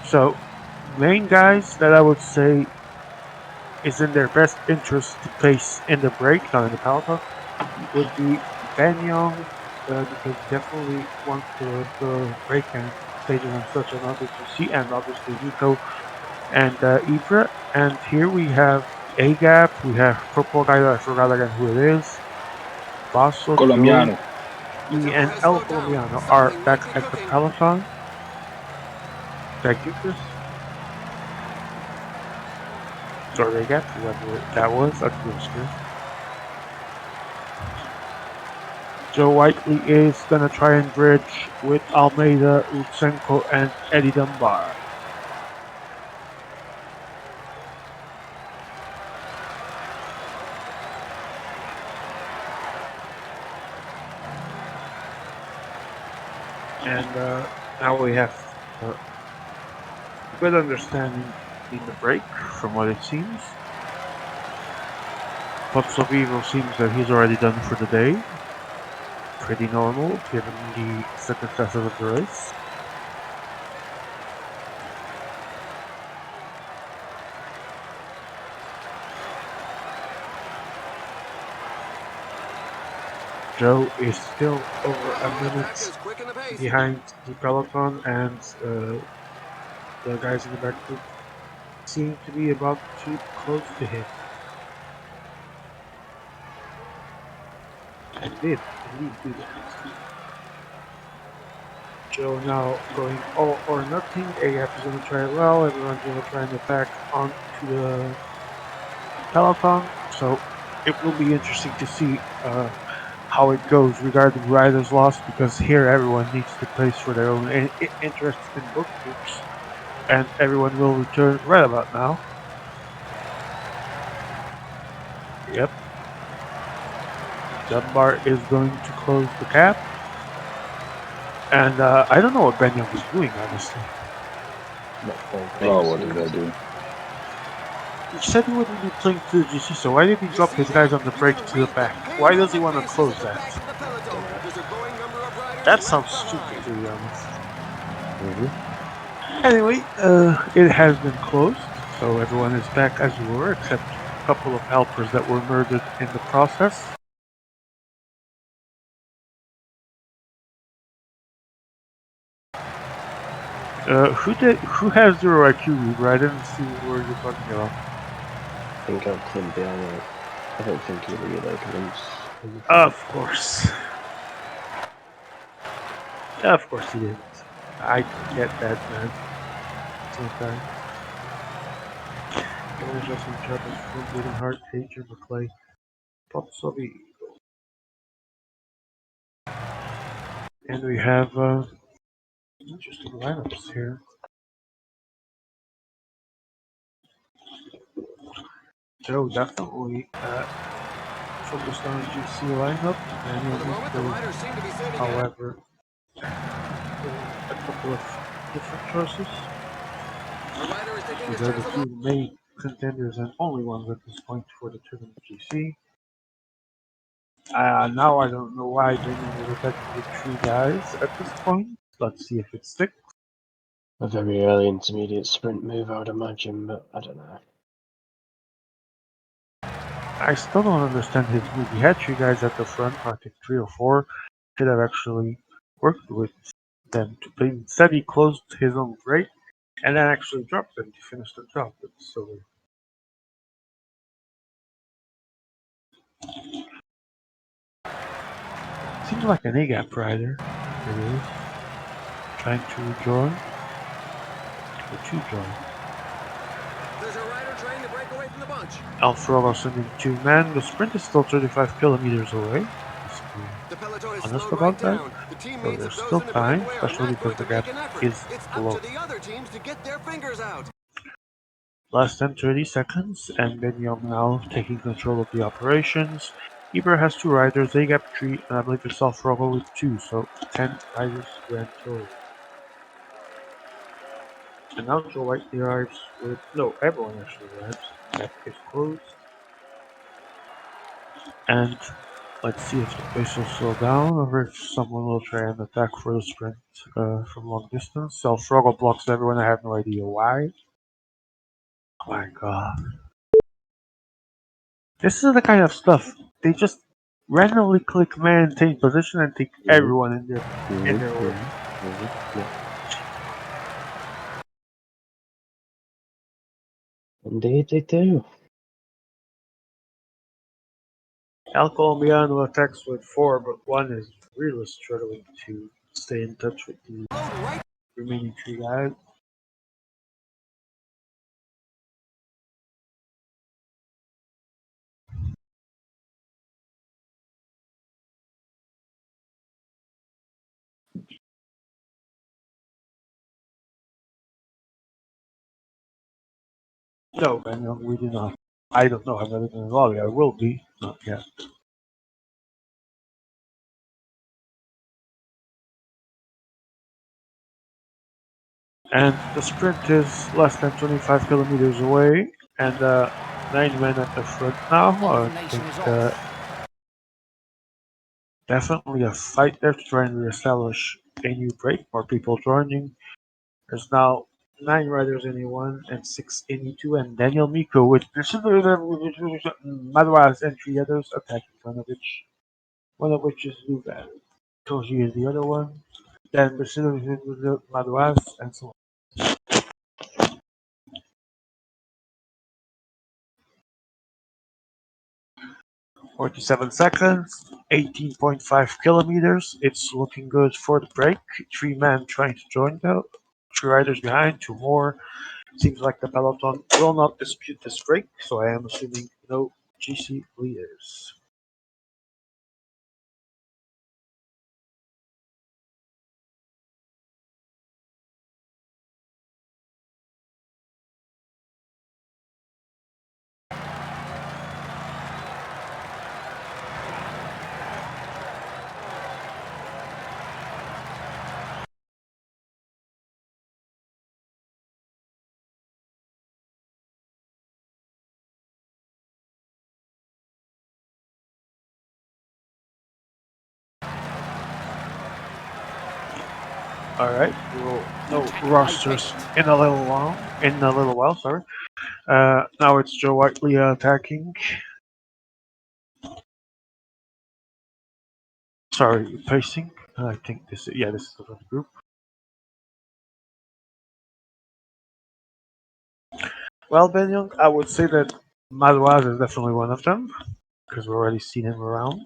So, main guys that I would say is in their best interest to place in the break, not in the peloton, would be Ben Young, because definitely wants the break and stages and such and others to see, and obviously Nico and Ibra. And here we have A-Gap, we have purple guy that I forgot again who it is, Basso, Colombiano. Joe, and El Colombiano are back at the peloton. Thank you, Chris. Or A-Gap, whoever that was, that's Chris. Joe Whiteley is gonna try and bridge with Almeida, Lutsenko, and Eddie Dunbar. And now we have a good understanding in the break, from what it seems. Pozzovivo seems that he's already done for the day. Pretty normal, given the circumstances of the race. Joe is still over a minute behind the peloton, and the guys in the back group seem to be about to close to him. And did indeed do that. Joe now going all or nothing. AF is going to try it well. Everyone's going to try and attack onto the peloton. So it will be interesting to see how it goes regarding riders lost, because here everyone needs to place for their own interests in both groups. And everyone will return right about now. Yep. Dunbar is going to close the cap. And I don't know what Ben Young is doing, honestly. Oh, what did I do? He said he wouldn't be playing to the GC, so why did he drop his guys on the break to the back? Why does he want to close that? That sounds stupid, to be honest. Anyway, it has been closed, so everyone is back as we were, except a couple of helpers that were murdered in the process. Who has zero IQ, Reaver? I didn't see where you're talking about. I think I'll Clint be alright. I don't think he reload once. Of course. Of course he didn't. I get that, man. Sometimes. Always just in charge of from Bleeding Heart, Adrian McClay, Potsovi. And we have interesting lineups here. Joe definitely focused on the GC lineup. For the moment, the riders seem to be saving ahead. However, a couple of different choices. The rider is taking These his are chance the a two main contenders and only ones at this point for the tournament GC. Now I don't know why Damon was attacking with three guys at this point. Let's see if it sticks. A very early intermediate sprint move, I would imagine, but I don't know. I still don't understand his move. He had three guys at the front, I think three or four. Should have actually worked with them to play. Instead, he closed his own break and then actually dropped them to finish the job. It's so weird. Seems like an A-gap rider. It is. Trying to join. Or to join. There's a rider trying to break away from the bunch. Alfredo sending two men. The sprint is still 35 kilometers away. The peloton is Honest slowed about right that. down. The So teammates there's of those still in the time, breakaway are especially not because going the to gap make an effort. is It's up below. to the other teams to get their fingers out. Less than 30 seconds, and Ben Young now taking control of the operations. Eber has two riders, A gap 3, and I believe it's Alfredo with 2, so 10 riders grand total. And now Joe Whiteley arrives with. No, everyone actually arrives. Gap is closed. And let's see if the pace will slow down or if someone will try and attack for the sprint from long distance. Alfredo blocks everyone, I have no idea why. Oh my god. This is the kind of stuff they just randomly click maintain position and take everyone in their order. Yeah. Indeed they do. El Colombiano attacks with 4, but 1 is really struggling to stay in touch with the remaining 3 guys. No, Daniel, we do not. I don't know. I've never been in the lobby. I will be. Not yet. And the sprint is less than 25 kilometers away, and 9 men at the front now. I Elimination think is off. definitely a fight there to try and reestablish a new break. More people joining. There's now 9 riders in E1 and 6 in E2, and Daniel Miko with Madras and 3 others attacking one of which is Lugan. Toji is the other one. Then Brazil is with the Madras and so on. 47 seconds, 18.5 kilometers. It's looking good for the break. 3 men trying to join though. 3 riders behind, 2 more. Seems like the peloton will not dispute this break, so I am assuming no GC leaders. All right, we'll no rosters in a little while. In a little while, sorry. Now it's Joe Whiteley attacking. Sorry, pacing. I think this. Yeah, this is the front group. Well, Ben Young, I would say that Maluaz is definitely one of them because we've already seen him around.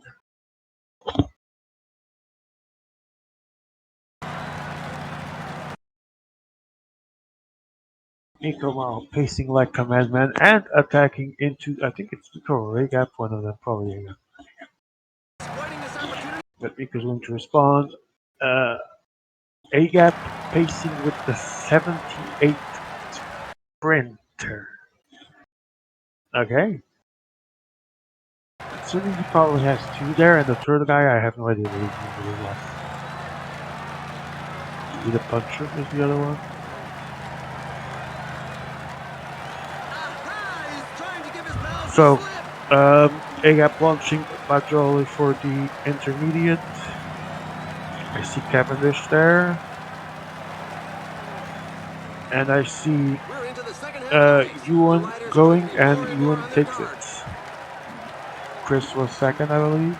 Nico Mao pacing like a madman and attacking into, I think it's Nico or A-Gap, one of them, probably A-Gap. Exploiting this opportunity. But Nico's going to respond. A-Gap pacing with the 78 Sprinter. Okay. Assuming he probably has two there, and the third guy, I have no idea what he's doing with his left. Maybe the puncher is the other one. Aha! He's trying to give his pals So, the slip. A-Gap launching Bajoli for the intermediate. I see Cavendish there. And I see We're into the second half of the race. The Ewan riders are going, looking and more and more Ewan on their takes it. guard. Chris was second, I believe.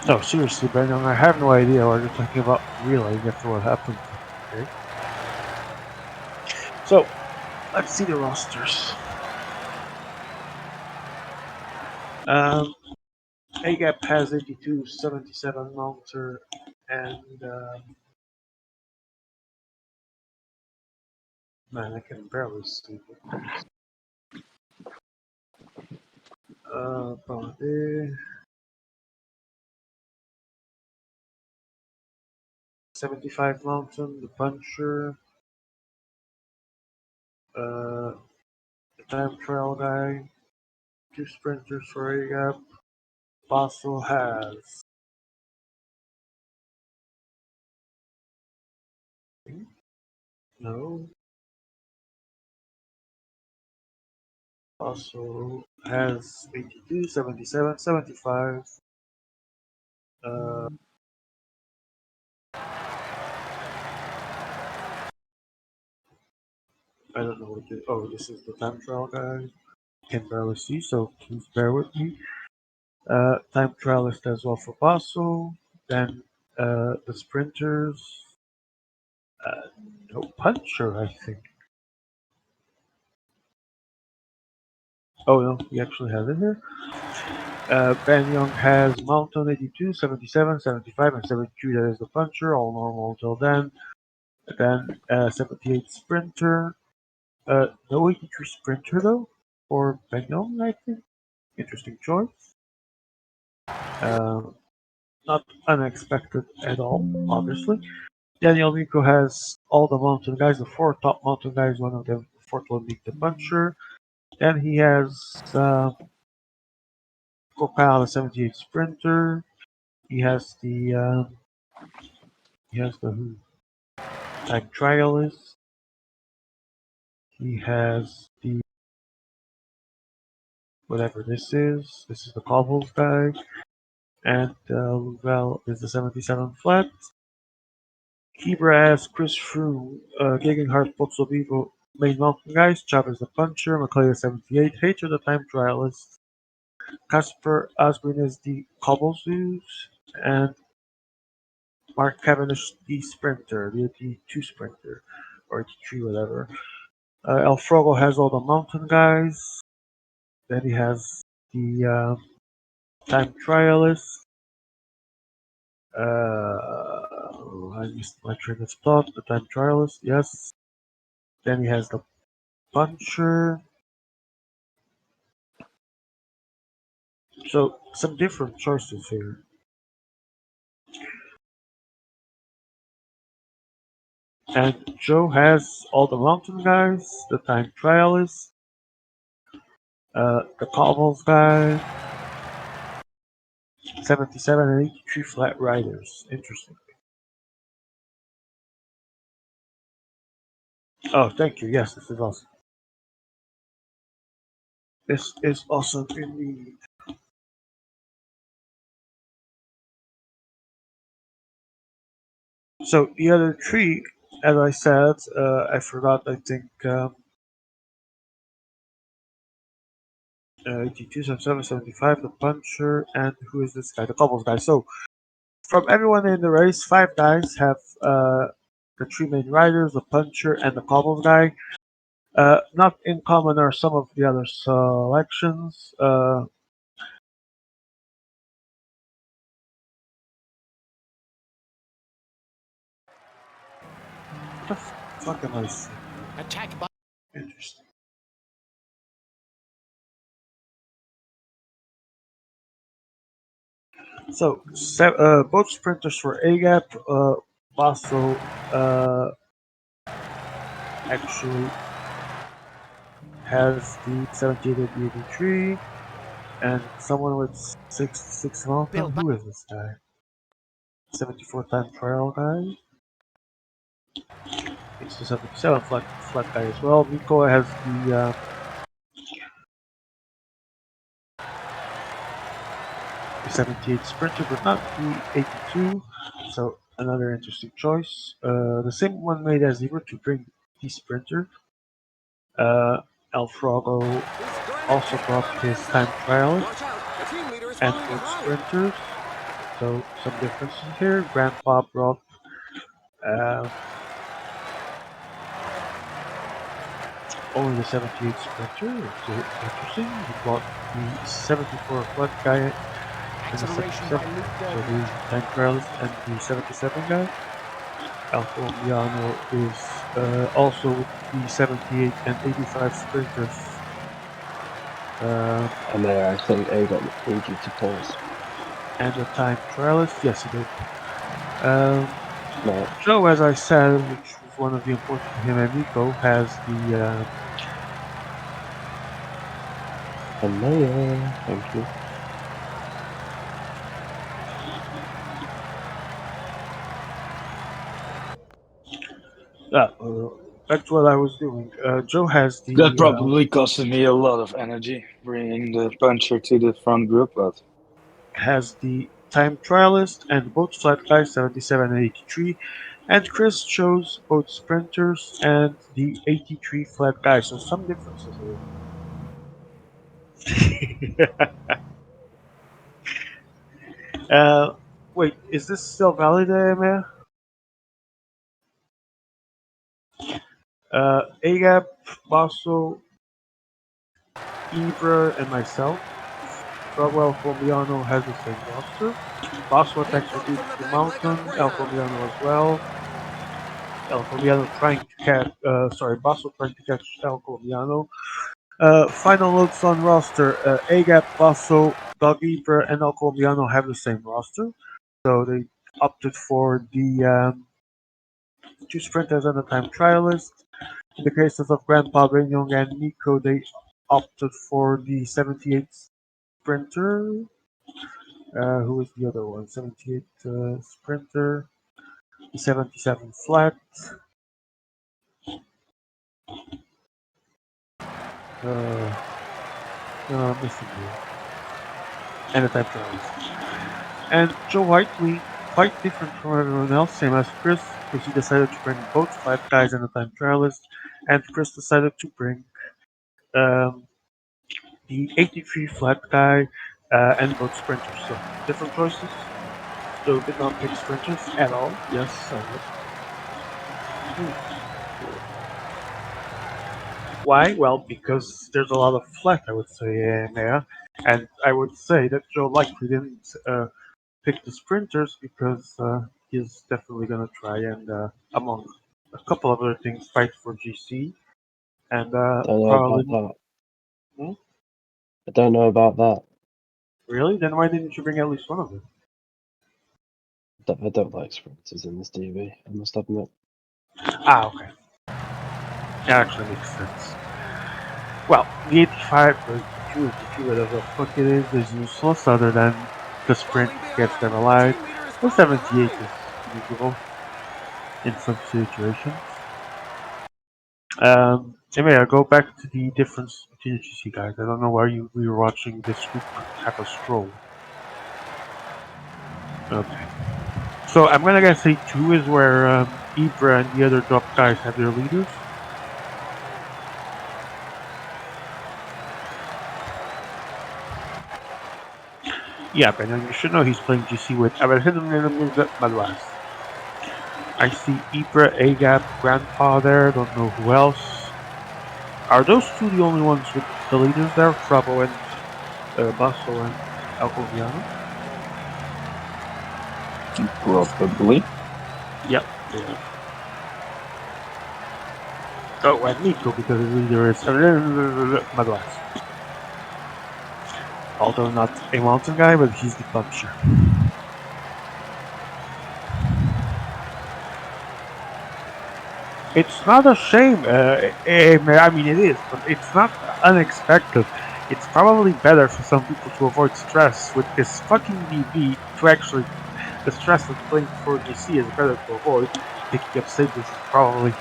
No, seriously, Ben Young, I have no idea what you're talking about relaying after what happened. Okay. So, let's see the rosters. A-Gap has 82, 77 Mounter, and man, I can barely see. Probably 75 Mountain, the Puncher, the Time Trial guy, two sprinters for A-Gap. Fossil has no. Fossil has 82, 77, 75. Uh, I don't know what this. Oh, this is the time trial guy. Can barely see, so please bear with me. Time trialist as well for Fossil. Then the sprinters. Uh, no puncher, I think. Oh no, he actually has it here. Ben Young has Mountain 82, 77, 75, and 72. That is the puncher, all normal until then. Then 78 sprinter. No 83 sprinter though, for Ben Young, I think. Interesting choice. Not unexpected at all, obviously. Daniel Rico has all the mountain guys, the four top mountain guys, one of them, fourth one being the puncher. Then he has Kopal, the 78 sprinter. He has the who? Time trialist. He has the whatever this is. This is the cobbles guy. And Louvel is the 77 flat. Kibra has Chris Froome, Gegenhardt, Pozzo Vivo, main mountain guys. Chavez the puncher. McClay the 78. Hater the time trialist. Casper Asgreen is the cobbles dudes. And Mark Cavendish the sprinter, the 82 sprinter. Or 83, whatever. El Frogo has all the mountain guys. Then he has the time trialist. I missed my train of thought. The time trialist, yes. Then he has the puncher. So some different choices here. And Joe has all the mountain guys, the time trialist, the cobbles guy, 77 and 83 flat riders. Interesting. Oh, thank you. Yes, this is awesome. This is awesome indeed. So the other three, as I said, I forgot. I think 82, 77, 75, the puncher, and who is this guy? The cobbles guy. So, from everyone in the race, 5 guys have the 3 main riders, the puncher, and the cobbles guy. Not in common are some of the other selections. What the fuck am I seeing? Attack by Interesting. So, both sprinters for A-Gap, Basso actually has the 78 and the 83, and someone with 66 mountain. Bill Who is this guy? 74 time trial guy. It's the 77 flat guy as well. Miko has the 78 sprinter, but not the 82. So another interesting choice. The same one made as Zebra to bring the sprinter. Alfrago also brought his time trial Watch out. The team leader is and falling both behind. sprinters. So some differences here. Grandpa brought uh, only the 78 sprinter. It's interesting. He brought the 74 flat guy and the acceleration 77. by Luke So Delvey. the time trialist and the 77 guy. Alfa Milano is also with the 78 and 85 sprinters. And there, I think A got need you to pause. And the time trialist, yes, he did. No, Joe, as I said, which was one of the important to him and Nico, has the and there, thank you. back to what I was doing. Joe has That the probably costed me a lot of energy bringing the puncher to the front group, but time trialist and both flat guys 77 and 83, and Chris chose both sprinters and the 83 flat guy. So some differences here. Wait, is this still valid, Emir? Agap, Basso, Ibra, and myself. Frogwell Colombiano has the same roster. Basso attacks Inbound reduced from the the back right mountain. got three El of them. Colombiano as well. El Colombiano trying to catch. Basso trying to catch El Colombiano. Final notes on roster. Agap, Basso, Dog Ibra, and El Colombiano have the same roster. So they opted for the 2 sprinters and a time trialist. In the cases of Grandpa Benyong and Nico, they opted for the 78 sprinter. Who is the other one? 78 sprinter, the 77 flat. Uh, missing here. And a time trialist. And Joe Whiteley, quite different from everyone else, same as Chris, because he decided to bring both flat guys and a time trialist, and Chris decided to bring um, the 83 flat guy and both sprinters. So different choices. Joe did not pick sprinters at all. Yes, why? Well, because there's a lot of flat, I would say, in there. And I would say that Joe likely didn't pick the sprinters because he's definitely going to try and, among a couple of other things, fight for GC. And Don't know about probably. that. Hmm? I don't know about that. Really? Then why didn't you bring at least one of them? I don't like sprinters in this DB, I must admit. Ah, okay. That actually makes sense. Well, the 85 or 82, whatever the fuck it is useless other than the sprint Falling gets them behind. The alive. team leader is The falling 78 behind. is usable in some situations. Anyway, I'll go back to the difference between the GC guys. I don't know why we were watching this group have a stroll. Okay. So I'm gonna guess A2 is where Ibra and the other drop guys have their leaders. Yep, and then you should know he's playing GC with Maluas. I see Ibra, Agap, Grandpa there, don't know who else. Are those two the only ones with the leaders there? Frabo and Basso and Alcoviano? Probably. Yep, yeah. Oh, and Nico, because his leader is Maduas. Although not a mountain guy, but he's the puncher. It's not a shame. I mean, it is, but it's not unexpected. It's probably better for some people to avoid stress with this fucking DB to actually. The stress of playing for GC is better to avoid. Picking up stages is probably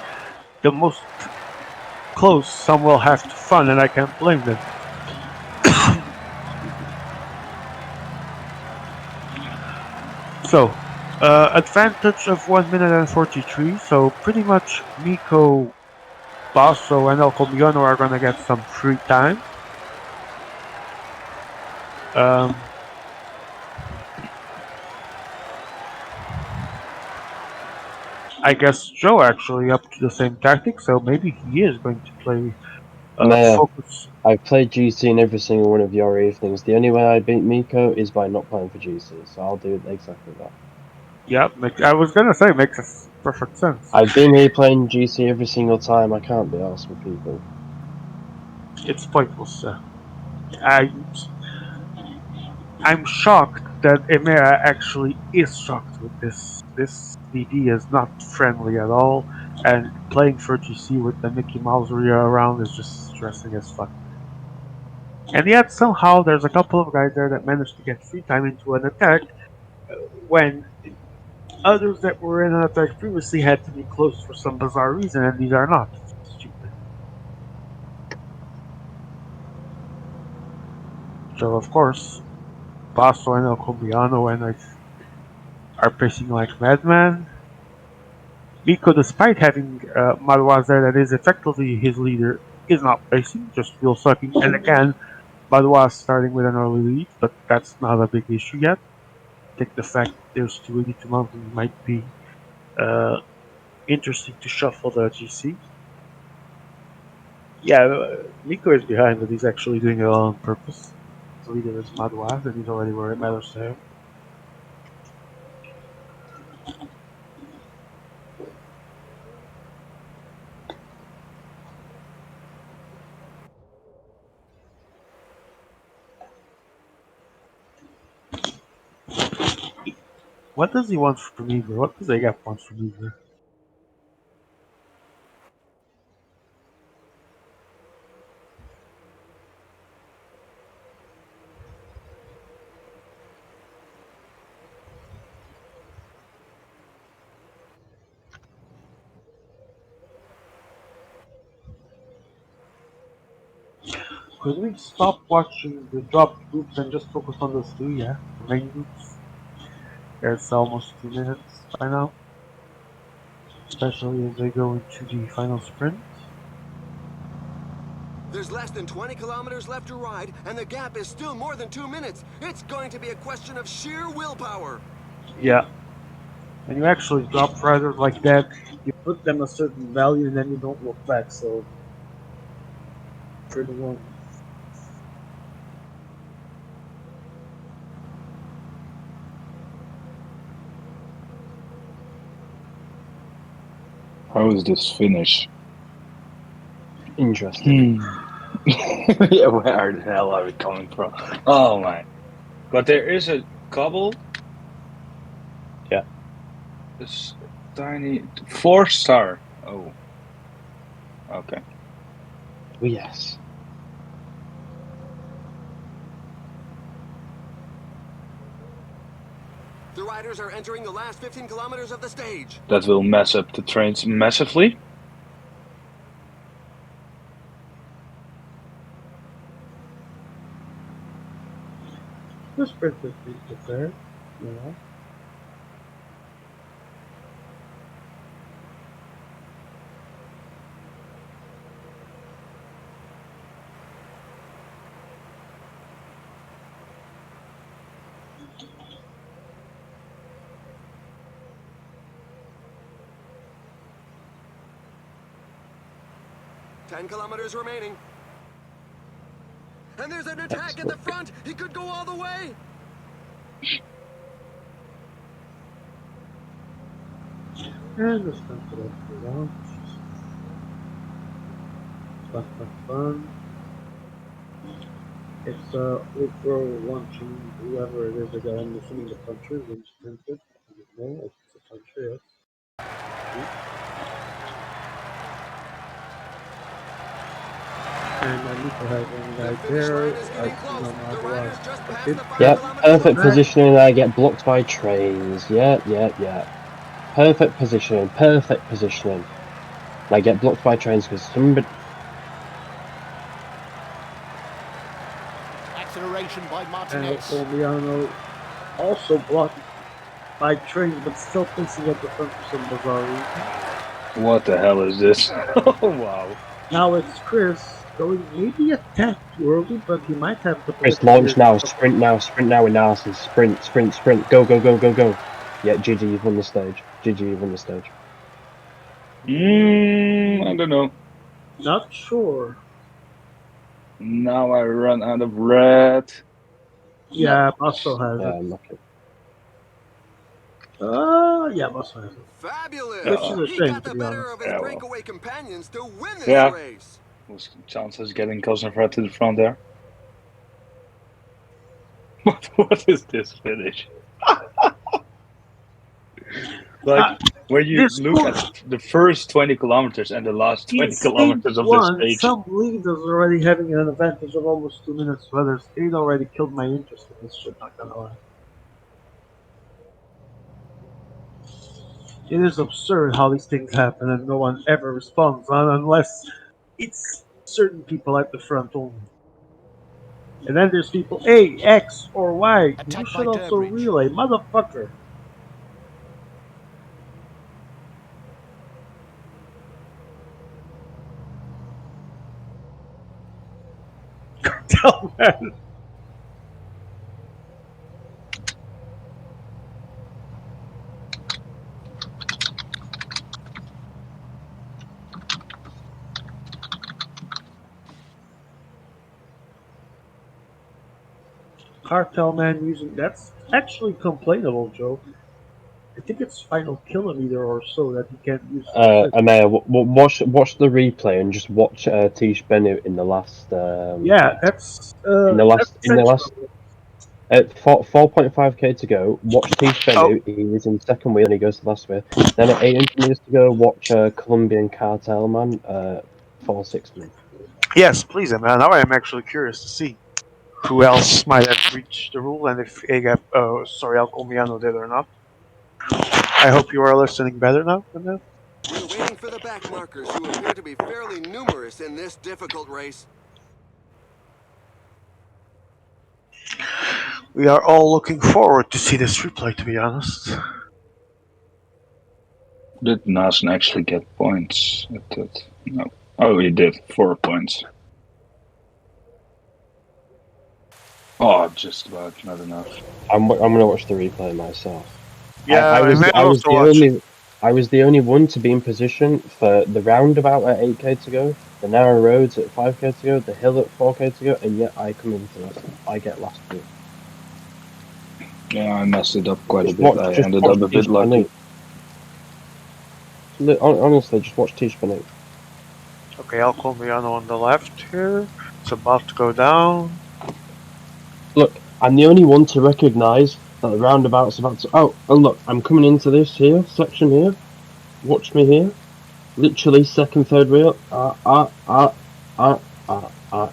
the most close some will have to fun, and I can't blame them. So, advantage of 1 minute and 43, so pretty much Miko, Basso, and El Comiano are gonna get some free time. Um, I guess Joe actually up to the same tactic, so maybe he is going to play Nah, focus. I've played GC in every single one of your evenings. The only way I beat Miko is by not playing for GC, so I'll do exactly that. Yeah, I was gonna say makes perfect sense. I've been here playing GC every single time. I can't be arsed with people. It's pointless. I I'm shocked that Emera actually is shocked with this. This DD is not friendly at all, and playing for GC with the Mickey Mouse around is just stressing as fuck. And yet somehow there's a couple of guys there that managed to get free time into an attack when others that were in an attack previously had to be closed for some bizarre reason, and these are not. Stupid. So of course, Basso and El Combiano and I are pacing like madmen. Miko, despite having Maduaz there that is effectively his leader, is not pacing, just real sucking. And again, Maduaz starting with an early lead, but that's not a big issue yet. I think the fact there's 282 mountains might be uh, interesting to shuffle the GC. Yeah, Miko is behind, but he's actually doing it all on purpose. The leader is Maduaz, and he's already where it matters to him. What does he want from Igor? What does Agap want from Igor? Could we stop watching the dropped groups and just focus on those two? Yeah, the main groups. There's almost 2 minutes by now, especially as they go into the final sprint. There's less than 20 kilometers left to ride, and the gap is still more than 2 minutes. It's going to be a question of sheer willpower. Yeah, when you actually drop riders like that, you put them a certain value and then you don't look back. So, pretty long. How is this finish? Interesting. Yeah, where the hell are we coming from? Oh my! But there is a couple. Yeah. This tiny 4-star. Oh, okay. Yes. The riders are entering the last 15 kilometers of the stage. That will mess up the trains massively. The sprint is pretty prepared, you know. 10 kilometers remaining. And there's an attack at the front. He could go all the way. And let's come to that launch. Fun. It's Ultra launching whoever it is again. I'm assuming the puncher, Vince Printed. No, it's a puncher, yes. And I need to have one The right finish line there. is getting close. The rider's just past the 5 Yep, kilometer perfect mark. positioning. I get blocked by trains. Yeah. Perfect positioning. I get blocked by trains because somebody. Acceleration by And Martinez. Colombiano also blocked by trains, but still placing at the front for some bizarre reason. What the hell is this? Oh wow. Now it's Chris going maybe a tad too early, but he might have the Chris, political launch gears. now. Sprint now with Narcissus. Sprint. Go. Yeah, GG, you've won the stage. I don't know. Not sure. Now I run out of red. Yeah, Busto has Yeah, it. I'm lucky. Yeah, Busto has it. Fabulous. Which is a He shame, got to the be better honest. of his Yeah, well. breakaway companions to win this Yeah. race. Was chances getting Cosnefred to the front there. What is this finish? Like when you This look course, at the first 20 kilometers and the last 20 in stage kilometers of this 1, stage, some leaders already having an advantage of almost 2 minutes to others. It already killed my interest in this shit, not gonna lie. It is absurd how these things happen and no one ever responds unless it's certain people at the front only. And then there's people A, X, or Y. You Attacked by should also Durbridge. relay, motherfucker. Tell man. Cartel man using that's actually complainable, Joe. I think it's final kilometer or so that he can't use. Amaya, watch the replay and just watch Tish Benu in the last. Yeah, that's In the last essential. At 4.5k to go, watch Tish Oh, Benu. He is in second wheel and he goes to last wheel. Then at 800 meters to go, watch Colombian Cartel Man, 4-6 man. yes, please, man. Now I am actually curious to see who else might have breached the rule and if Agap, Alcomiano did or not. I hope you are listening better now. We're waiting for the back markers who appear to be fairly numerous in this difficult race. We are all looking forward to see this replay, to be honest. did Nasen actually get points at that? No. Oh, he did. 4 points. Oh, just about not enough. I'm gonna watch the replay myself. Yeah, I was also the watch. only one to be in position for the roundabout at 8k to go, the narrow roads at 5k to go, the hill at 4k to go, and yet I come into last. I get last two. Yeah, I messed it up quite a bit. I Just ended watch up a Tish bit lucky. Benu. Honestly, just watch Tish Benu. Okay, Alcomiano on the left here. It's about to go down. Look, I'm the only one to recognise that the roundabout's about to. Oh, look, I'm coming into this here section here. Watch me here. Literally second, third wheel.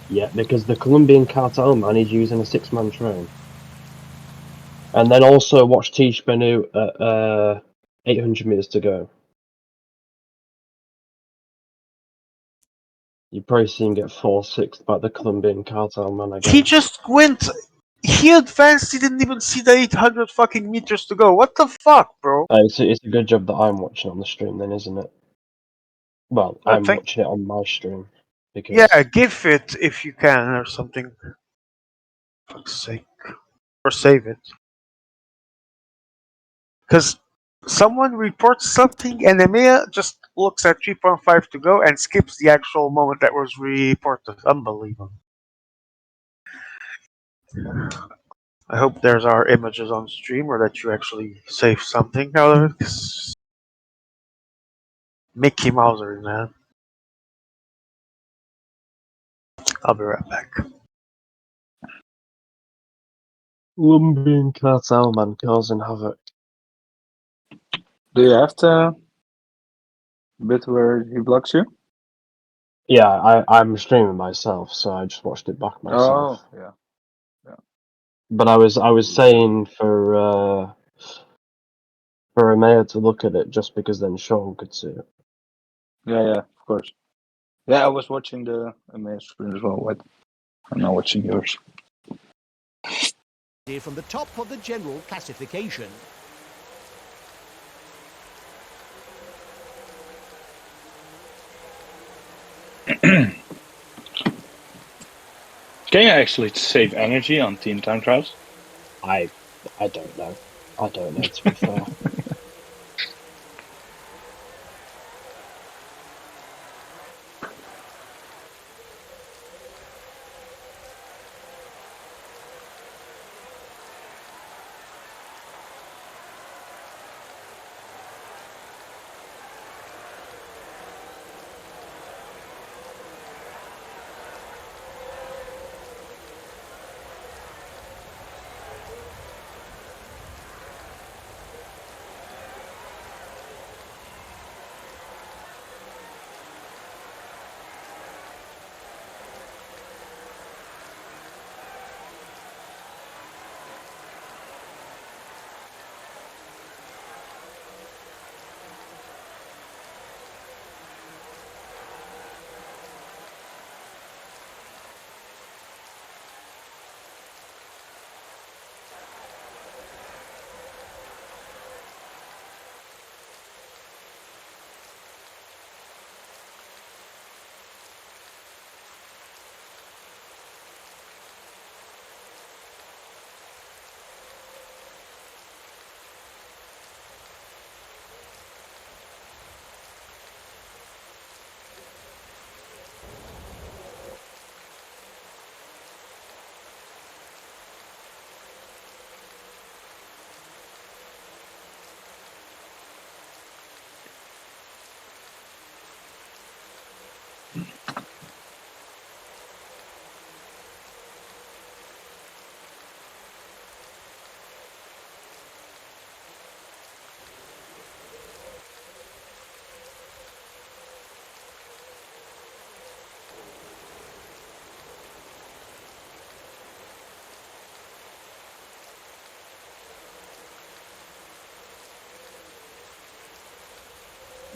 Yeah, because the Colombian cartel man is using a 6-man train. And then also watch Tish Benu at 800 meters to go. You probably see him get 4-6 by the Colombian cartel man again. He just went. He advanced. He didn't even see the 800 fucking meters to go. What the fuck, bro? It's a good job that I'm watching on the stream then, isn't it? Well, I I'm think. watching it on my stream. Because Yeah, give it if you can or something. For fuck's sake. Or save it. Because Someone reports something and EMEA just looks at 3.5 to go and skips the actual moment that was reported. Unbelievable. I hope there's our images on stream or that you actually save something out of it. 'Cause Mickey Mouser, man. I'll be right back. Lumbering cartel man causing havoc. Do you have the bit where he blocks you? Yeah, I'm streaming myself, so I just watched it back myself. Oh, yeah. But I was saying for EMEA to look at it just because then Sean could see it. Yeah, of course. Yeah, I was watching the Amazing screen as well. What? I'm not watching yours. From the top of the general classification. Can you actually save energy on team time trials? I don't know. I don't know, to be fair.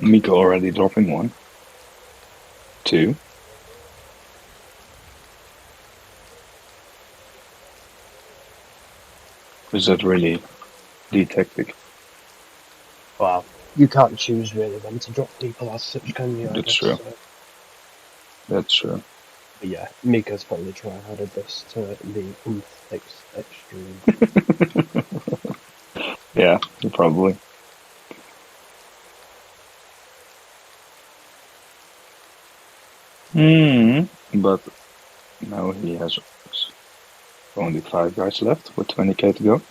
Miko already dropping one. 2. Is that really the tactic? Well, you can't choose really when to drop people as such, can you? I That's guess, true. so. That's true. But yeah, Mika's probably trying hard at this to the extreme. Yeah, probably. But now he has only 5 guys left with 20k to go.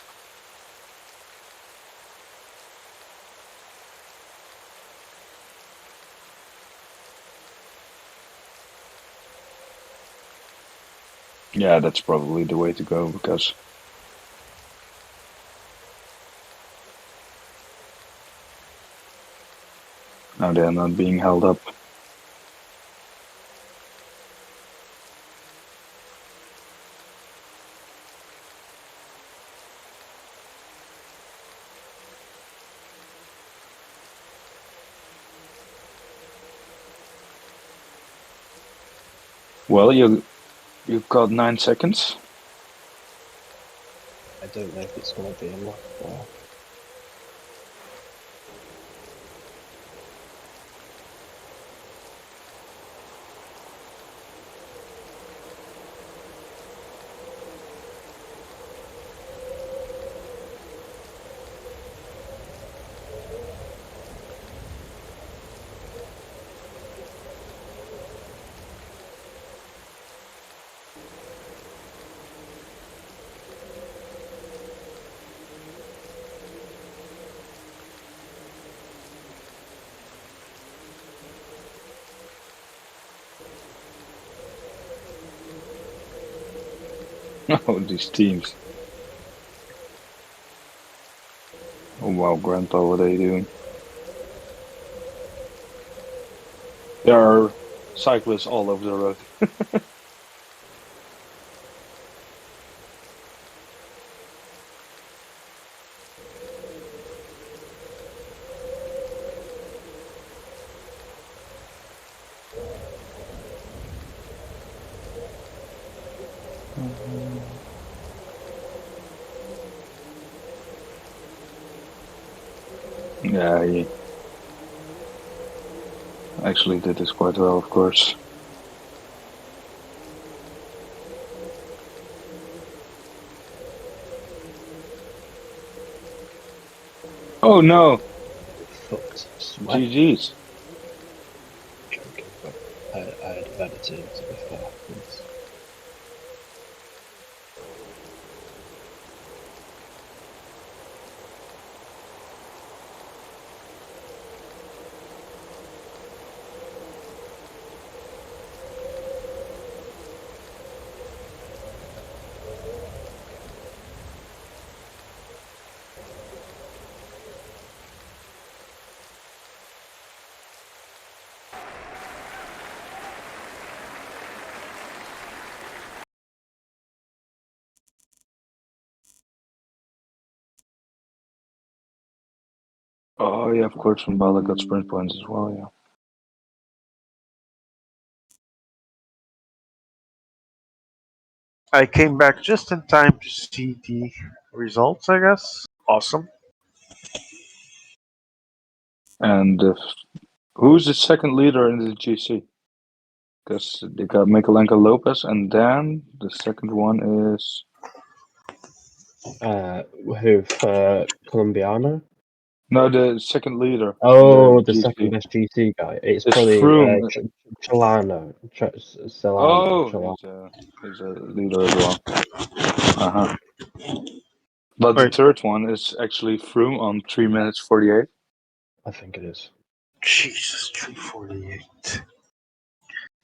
Yeah, that's probably the way to go because now they're not being held up. Well, you've got 9 seconds. I don't know if it's going to be enough. Oh, these teams. Oh wow, Grandpa, what are you doing? There are cyclists all over the road. Yeah, he actually did this quite well, of course. Oh no! Fucked. Sweat. GG's. Joking, but I had a better team to be fair. It's- Oh yeah, of course, Van Baarle got sprint points as well, yeah. I came back just in time to see the results, I guess. Awesome. And who's the second leader in the GC? Because they got Mikalenko Lopez, and then the second one is... Who for Colombiano? No, the second leader Oh, in the the second GC. best GC guy. It's It's probably Froome. Chelano. Oh, Chelano. he's a leader as well. Uh-huh. But the Wait, third one is actually Froome on 3 minutes 48. I think it is. Jesus, 348.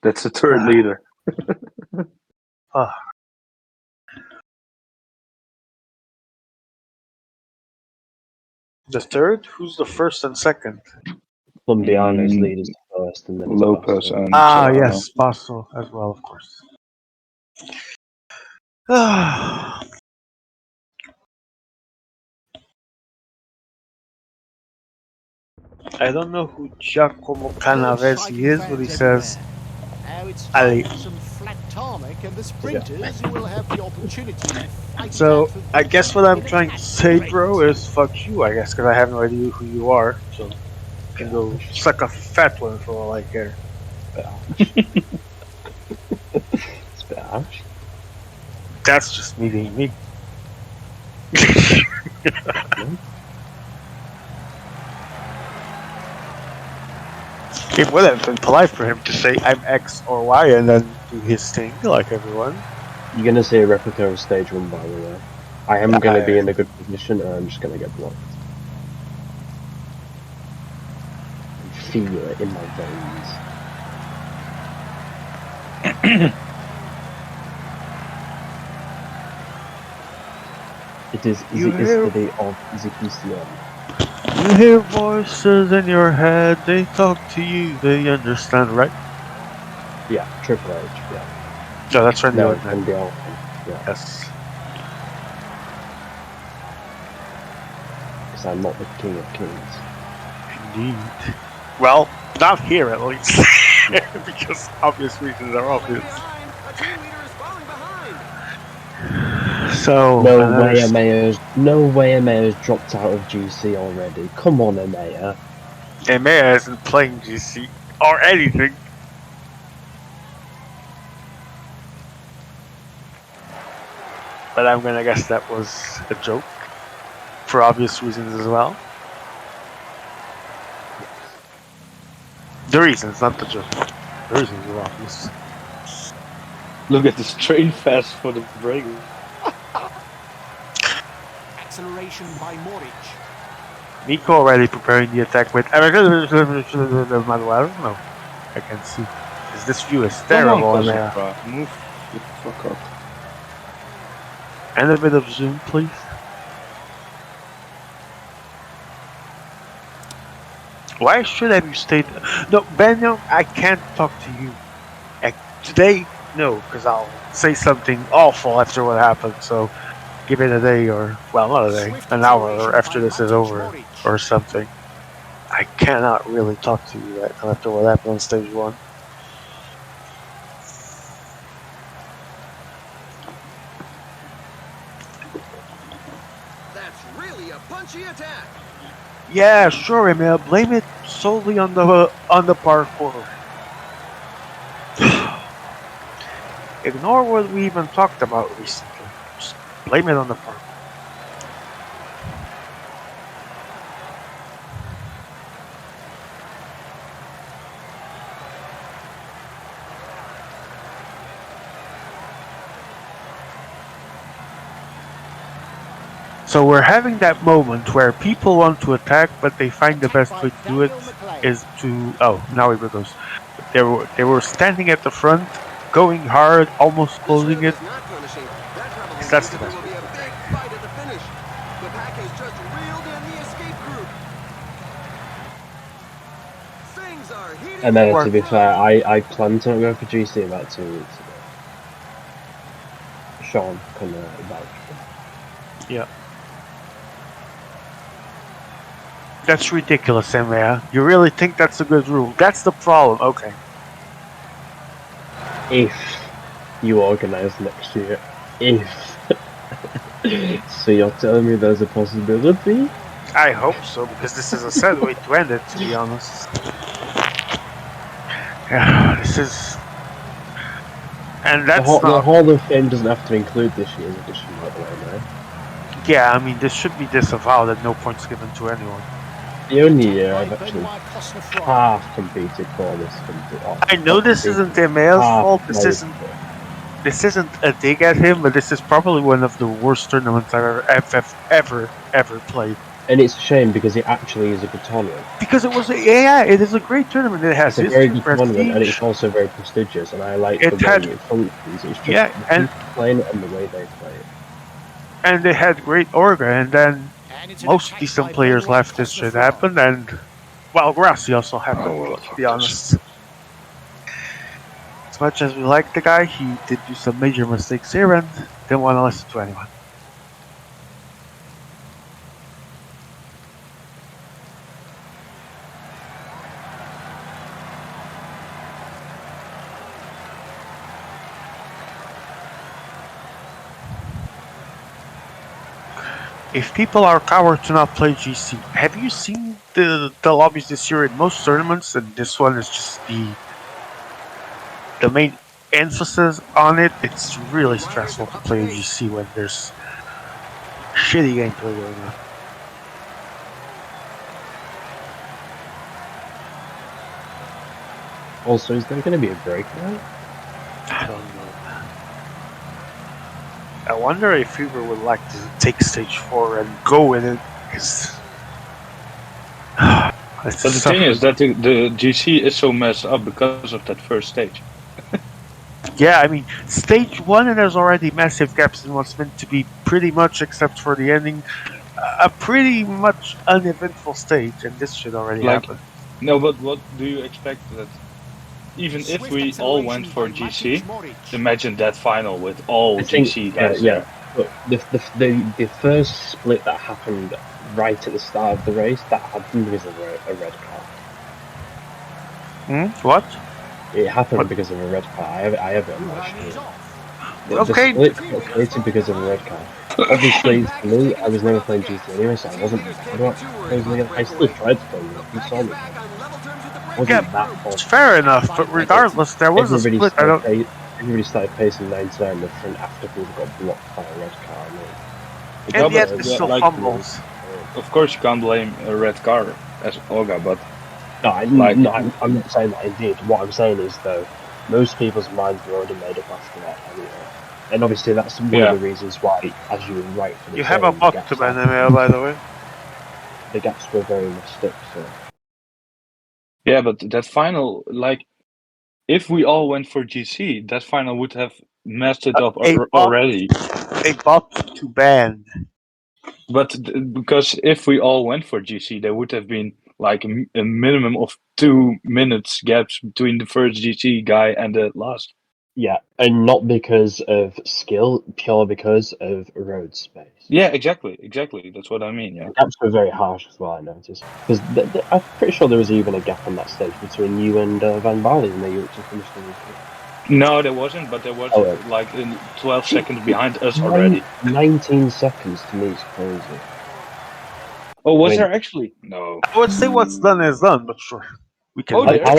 That's the third Ah. leader. The third? Who's the first and second? Colombiano's lead is first, and then it's Lopez Basso. and Ah, Solano. yes, Basso as well, of course. Ah. I don't know who Giacomo Canavesi is, but he says, Now it's Ali. time for some flat tarmac, and the sprinters who will have the opportunity to fight it So, out for I guess what I'm in a trying to say, bro, is fuck you, I guess, because I have no idea who you are. So, you can go suck a fat one for all I care. It's a bit harsh. That's just me being me. It would have been polite for him to say I'm X or Y and then do his thing like everyone. You're gonna see a replica of stage 1, by the way. I am gonna be in a good position, and I'm just gonna get blocked. I feel it in my veins. It is You the hear- study of the PCM. You hear voices in your head, they talk to you, they understand, right? Yeah, Triple H, yeah. No, that's Randy No, Orton. and the Orton, yeah. Yes. Because I'm not the king of kings. Indeed. Well, not here at least. Because obvious reasons are Falling obvious. behind. A team leader is falling behind. So, No another way Amaya's dropped out of GC already. Come on, Amaya. Emea isn't playing GC or anything. But I'm gonna guess that was a joke. For obvious reasons as well. The reasons, not the joke. The reasons are obvious. Look at this train fast for the break. acceleration by Moric. Nico already preparing the attack with. I don't know. I can see. This view is Come terrible. on, Emea. Kozubra. Move the fuck up. And a bit of zoom, please. Why should I have stayed? No, Benyo, I can't talk to you. Today, no, because I'll say something awful after what happened. So give it a day, or well, not a day, Swift an hour acceleration after by this is Matic over, Modric. or something. I cannot really talk to you after what happened on stage 1. That's really a punchy attack. Yeah, sure, Emil. Blame it solely on the parkour. Ignore what we even talked about recently. Just blame it on the parkour. So we're having that moment where people want to attack, but they find the best way to do it is to. Oh, now it goes. They were standing at the front, going hard, almost This closing rhythm it. is not punishing. That probably Because means that's that the there best will way be to a big attack. fight at the finish. The pack has just reeled in the escape group. Things are heating And then, up to be front. fair, I planned to not go for GC about 2 weeks ago. Sean can vouch. Yeah. That's ridiculous, Emil. You really think that's a good rule? That's the problem. Okay. If you organise next year, if. So you're telling me there's a possibility? I hope so, because this is a sad way to end it, to be honest. Yeah, this is. And that's The not. Hall of Fame doesn't have to include this year's edition, by the way, man. Yeah, I mean, this should be disavowed and no points given to anyone. The only Attack year I've by actually Benoit Cosnefroy. half competed for this I know this isn't Emil's fault. This isn't a dig at him, but this is probably one of the worst tournaments I've ever played. And it's a shame because it actually is a good tournament. Because it is a great tournament. It has It's a very history, good tournament, and it's prestige. also very prestigious, and I like It the way had- it functions. It's just yeah, the and- people playing it and the way they play it. And they had great orga, and then And it's an most attack decent by players Benoit left this shit Cosnefroy. happened, and well, Grassi also happened. Oh, well, to fuck be this. honest, as much as we like the guy, he did do some major mistakes here, and didn't want to listen to anyone. If people are cowards to not play GC, have you seen the lobbies this year in most tournaments? And this one is just the main emphasis on it. It's really stressful to play GC when there's shitty gameplay going on. Also, is there going to be a break now? I don't know. I wonder if Fever would like to take stage 4 and go with it, because But the thing is that the GC is so messed up because of that first stage. yeah, I mean, stage 1, and there's already massive gaps in what's meant to be pretty much, except for the ending, a pretty much uneventful stage, and this should already happen. No, but what do you expect that even if Swift we all acceleration went for by GC, Matic Modric. imagine that final with all I think, GC guys yeah. there. But the first split that happened right at the start of the race, that happened because of a red car. What? It happened What? because of a red car. I have it on my Run is screen. off. The Okay. split got created because of a red car. Obviously, for me, I was never playing GC anyway, so I wasn't I still tried to play it. You saw me. I wasn't that It's bothered. fair enough, but regardless, there was a split. Everybody started pacing 9-0 in the front after people got blocked by a red car. And Yeah, yet, but, it's still like, fumbles. Of course, you can't blame a red car as Olga, but No, I'm not saying that indeed. What I'm saying is, though, most people's minds were already made up after that anyway. And obviously, that's one of the reasons why, as you were rightfully You saying, have a bot to ban ML, by the way. the gaps were very mystic. So. yeah, but that final, like, if we all went for GC, that final would have messed it up a bot, already. a bot to ban. But because if we all went for GC, there would have been like a minimum of 2 minutes gaps between the first GC guy and the last. Yeah, and not because of skill, pure because of road space. Yeah, exactly. That's what I mean. Yeah. The gaps were very harsh as well, I noticed. Because I'm pretty sure there was even a gap on that stage between you and Van Balen, and you actually finished the weekend. No, there wasn't, but there was Oh, like 12 seconds behind us already. 19 seconds to me is crazy. Oh, was Wait. there actually? No. I would say what's done is done, but sure, we can. Oh, like, there?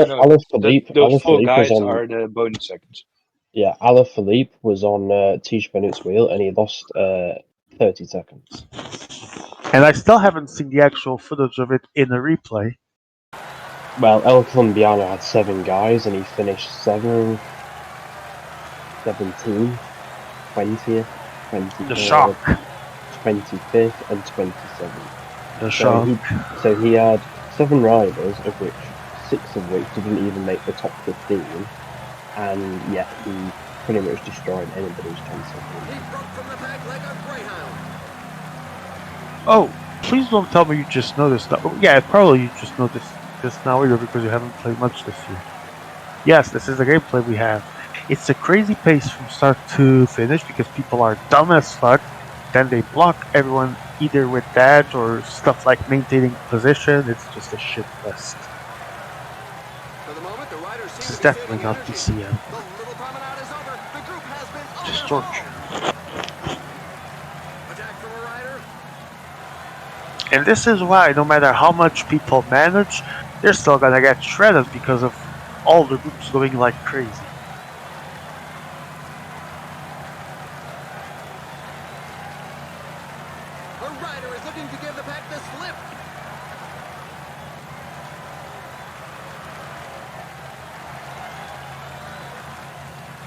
No. Alaphilippe Those 4 was guys on. are the bonus seconds. Yeah, Alaphilippe was on Tish Bennett's wheel, and he lost 30 seconds. And I still haven't seen the actual footage of it in a replay. Well, El Colombiano had 7 guys, and he finished 7th, 17th, 20th, 23rd, The shock. 25th, and 27th. The shock. So he had 7 riders, of which 6 of which didn't even make the top 15, and yet he pretty much destroyed anybody's chance of winning. He broke from the pack like a greyhound. Oh, please don't tell me you just noticed that. Yeah, probably you just noticed this now either because you haven't played much this year. Yes, this is the gameplay we have. It's a crazy pace from start to finish because people are dumb as fuck. Then they block everyone either with that or stuff like maintaining position. It's just a shit fest. For the moment, the riders seem This to is be definitely saving not energy. PCM. The little promenade is over. The group has been Just overhauled. torture. Attack from a rider. And this is why, no matter how much people manage, they're still gonna get shredded because of all the groups going like crazy. A rider is looking to give the pack the slip.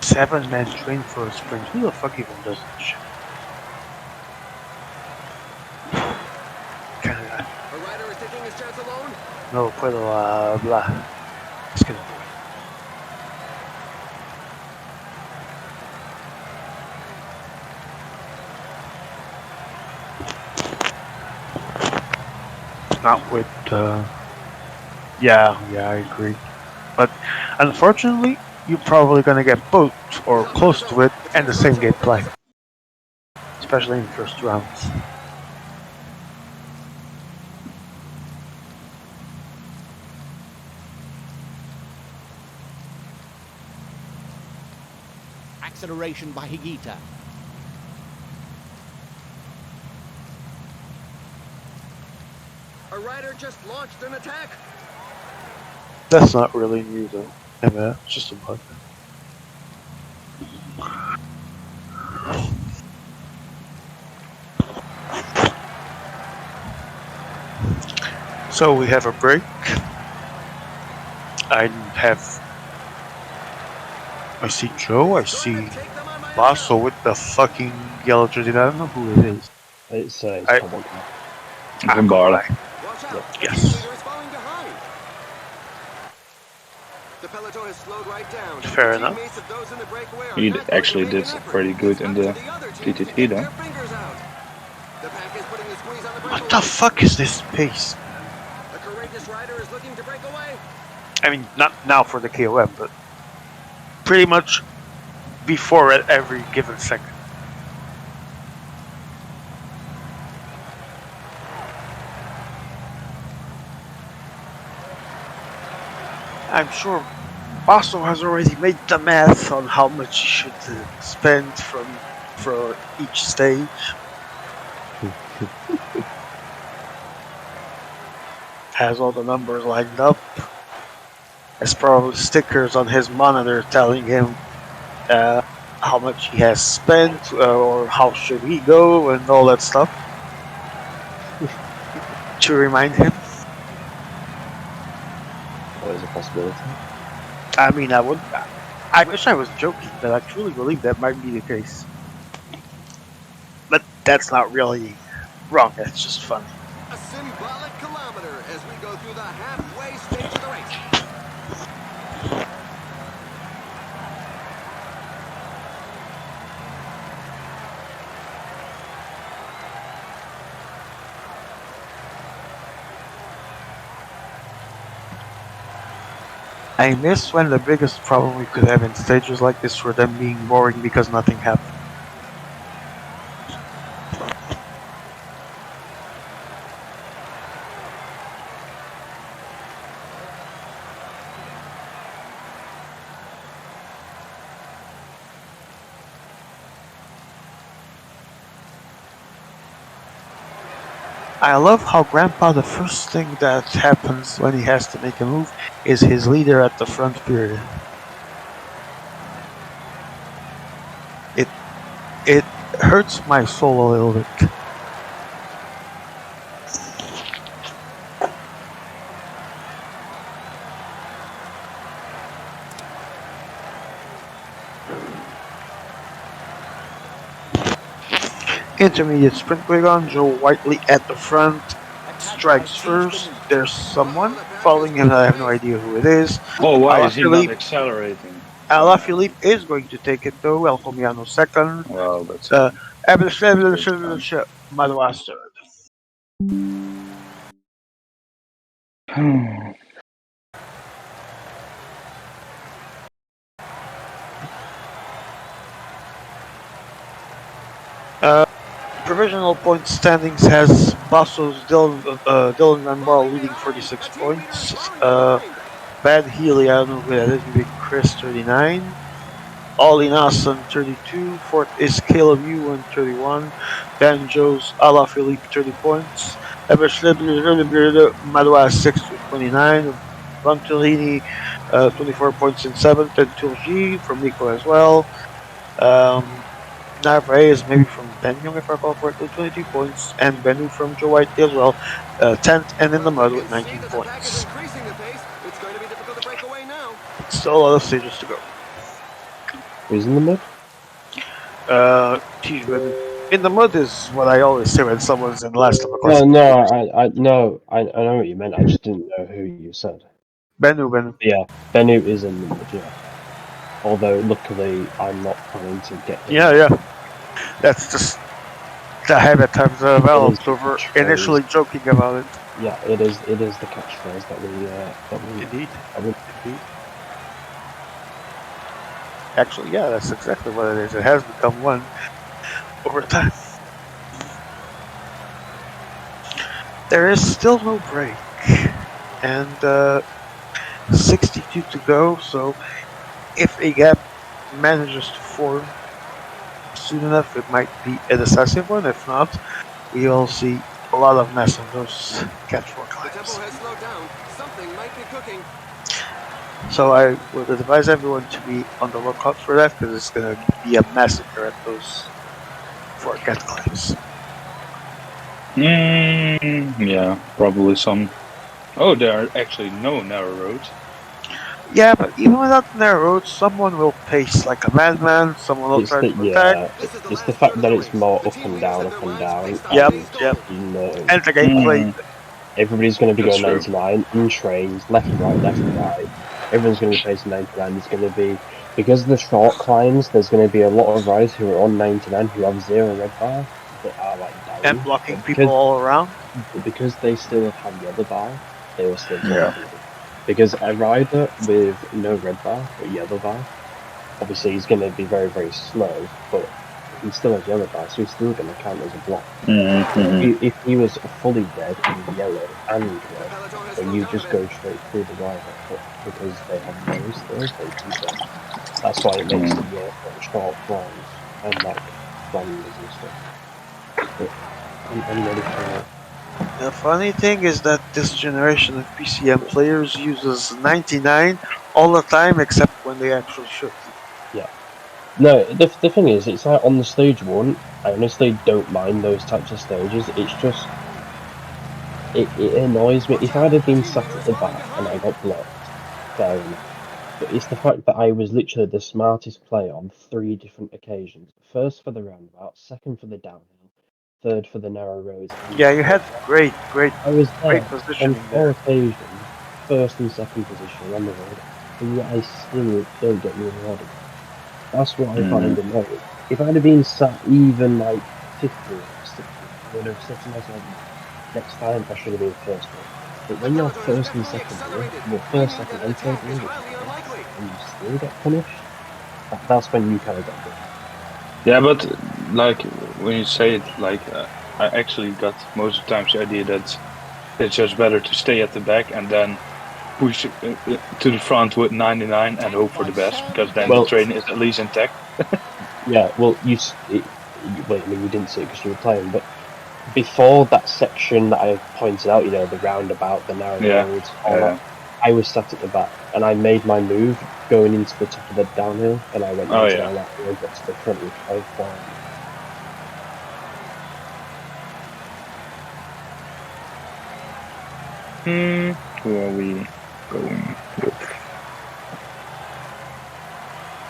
Seven-man train for a sprint. Who the fuck even does that shit? Canada. A rider is taking his chance alone. No puedo hablar. Es que no puedo. Not with, yeah, I agree. But unfortunately, you're probably gonna get both or close to it and the same gameplay. Especially in the first rounds. Acceleration by Higuita. A rider just launched an attack. That's not really new though. Yeah, it's just a bug. So we have a break. I see Joe, I see Basso with the fucking yellow jersey. I don't know who it is. It's I- public. Van Barle. Watch out. Yes. The team leader is falling behind. The peloton has slowed right down. Fair The enough. teammates of those in the breakaway are He not going to actually make an did effort. pretty good It's in up the to the other team to TTT get though. their fingers out. The pack is putting the squeeze on the What breakaway. the fuck is this pace? A courageous rider is looking to break away. I mean, not now for the KOM, but pretty much before at every given second. I'm sure Basso has already made the math on how much he should spend for each stage. Has all the numbers lined up. There's probably stickers on his monitor telling him how much he has spent or how should he go and all that stuff. To remind him. That is a possibility. I mean, I wish I was joking, but I truly believe that might be the case. But that's not really wrong, that's just funny. A symbolic kilometer as we go through the halfway stage of the race. I miss when the biggest problem we could have in stages like this were them being boring because nothing happened. I love how Grandpa, the first thing that happens when he has to make a move is his leader at the front period. It hurts my soul a little bit. Intermediate sprint going on, Joe Whiteley at the front, strikes first. There's someone following him, I have no idea who it is. Oh, why is he not Alaphilippe accelerating? Alaphilippe is going to take it though, El Comiano second. Well, that's Madouas third. Provisional point standings has Basso's Dylan Van Barl leading 46 points. Bad Healy, I don't know who that is, maybe Chris 39. Ollie Nasson 32. Fourth is Caleb Ewan 31. Banjo's Alaphilippe 30 points. Madouas 6 to 29. Vantolini 24 points in 7th. And Turgi from Nico as well. Narvaez maybe from Ben Young if I recall correctly, 22 points, and Benu from Joe White as well, 10th and in the mud with 19 points. Still a lot of stages to go. Who's in the mud? In the mud is what I always say when someone's in last of a class. I know what you meant. I just didn't know who you said. Benu. Yeah, Benu is in the mud. Yeah. Although luckily I'm not planning to get him. Yeah. That's just the habit I've developed over initially joking about it. Yeah, it is the catchphrase that we Indeed. Actually, yeah, that's exactly what it is. It has become one over time. There is still no break, and 62 to go. So, if a gap manages to form soon enough, it might be a decisive one. If not, we will see a lot of mess on those catch 4 climbs. The tempo has slowed down. Something might be cooking. So I would advise everyone to be on the lookout for that, because it's going to be a massacre at those 4 cat climbs. Yeah, probably some. Oh, there are actually no narrow roads. Yeah, but even without the narrow roads, someone will pace like a madman, someone will try to attack. It's the fact that it's more up and down. Yep. You know, And the gameplay. everybody's going to be That's going true. 99 in trains, left and right. Everyone's going to be facing 99. There's going to be, because of the short climbs, there's going to be a lot of riders who are on 99 who have 0 red bar that are like dying. And blocking people all around. Because they still have yellow bar, they will still take people. Because a rider with no red bar but yellow bar, obviously he's going to be very, very slow, but he still has yellow bar, so he's still going to count as a block. If he was fully red and yellow and red, then you just go straight through the rider, but because they have those still, they keep them. That's why it makes the short climbs and like flanders and stuff. But I'm ready for that. The funny thing is that this generation of PCM players uses 99 all the time, except when they actually should. Yeah. No, the thing is, it's like on the stage 1, I honestly don't mind those types of stages. It's just, it annoys me. If I'd have been sat at the back and I got blocked, fair enough. But it's the fact that I was literally the smartest player on 3 different occasions. First for the roundabout, second for the downhill, third for the narrow roads. Yeah, you had great I was there positioning on 4 there. occasions, first and second position on the road, and yet I still don't get rewarded. That's what I find annoying. If I'd have been sat even like 50 or 60, I would have said to myself, next time I should have been first one. But when you're first and second gear, well, first, second, and third gear, and you still get punished, that's when you kind of get bit. Yeah, but like when you say it, like I actually got most of the times the idea that it's just better to stay at the back and then push to the front with 99 and hope for the best, because then the train is at least intact. Yeah, well, I mean, you didn't see it because you were playing, but before that section that I pointed out, the roundabout, the narrow roads, all that, I was sat at the back, and I made my move going into the top of the downhill, and I went 99 out and got to the front, which I thought. Who are we going with?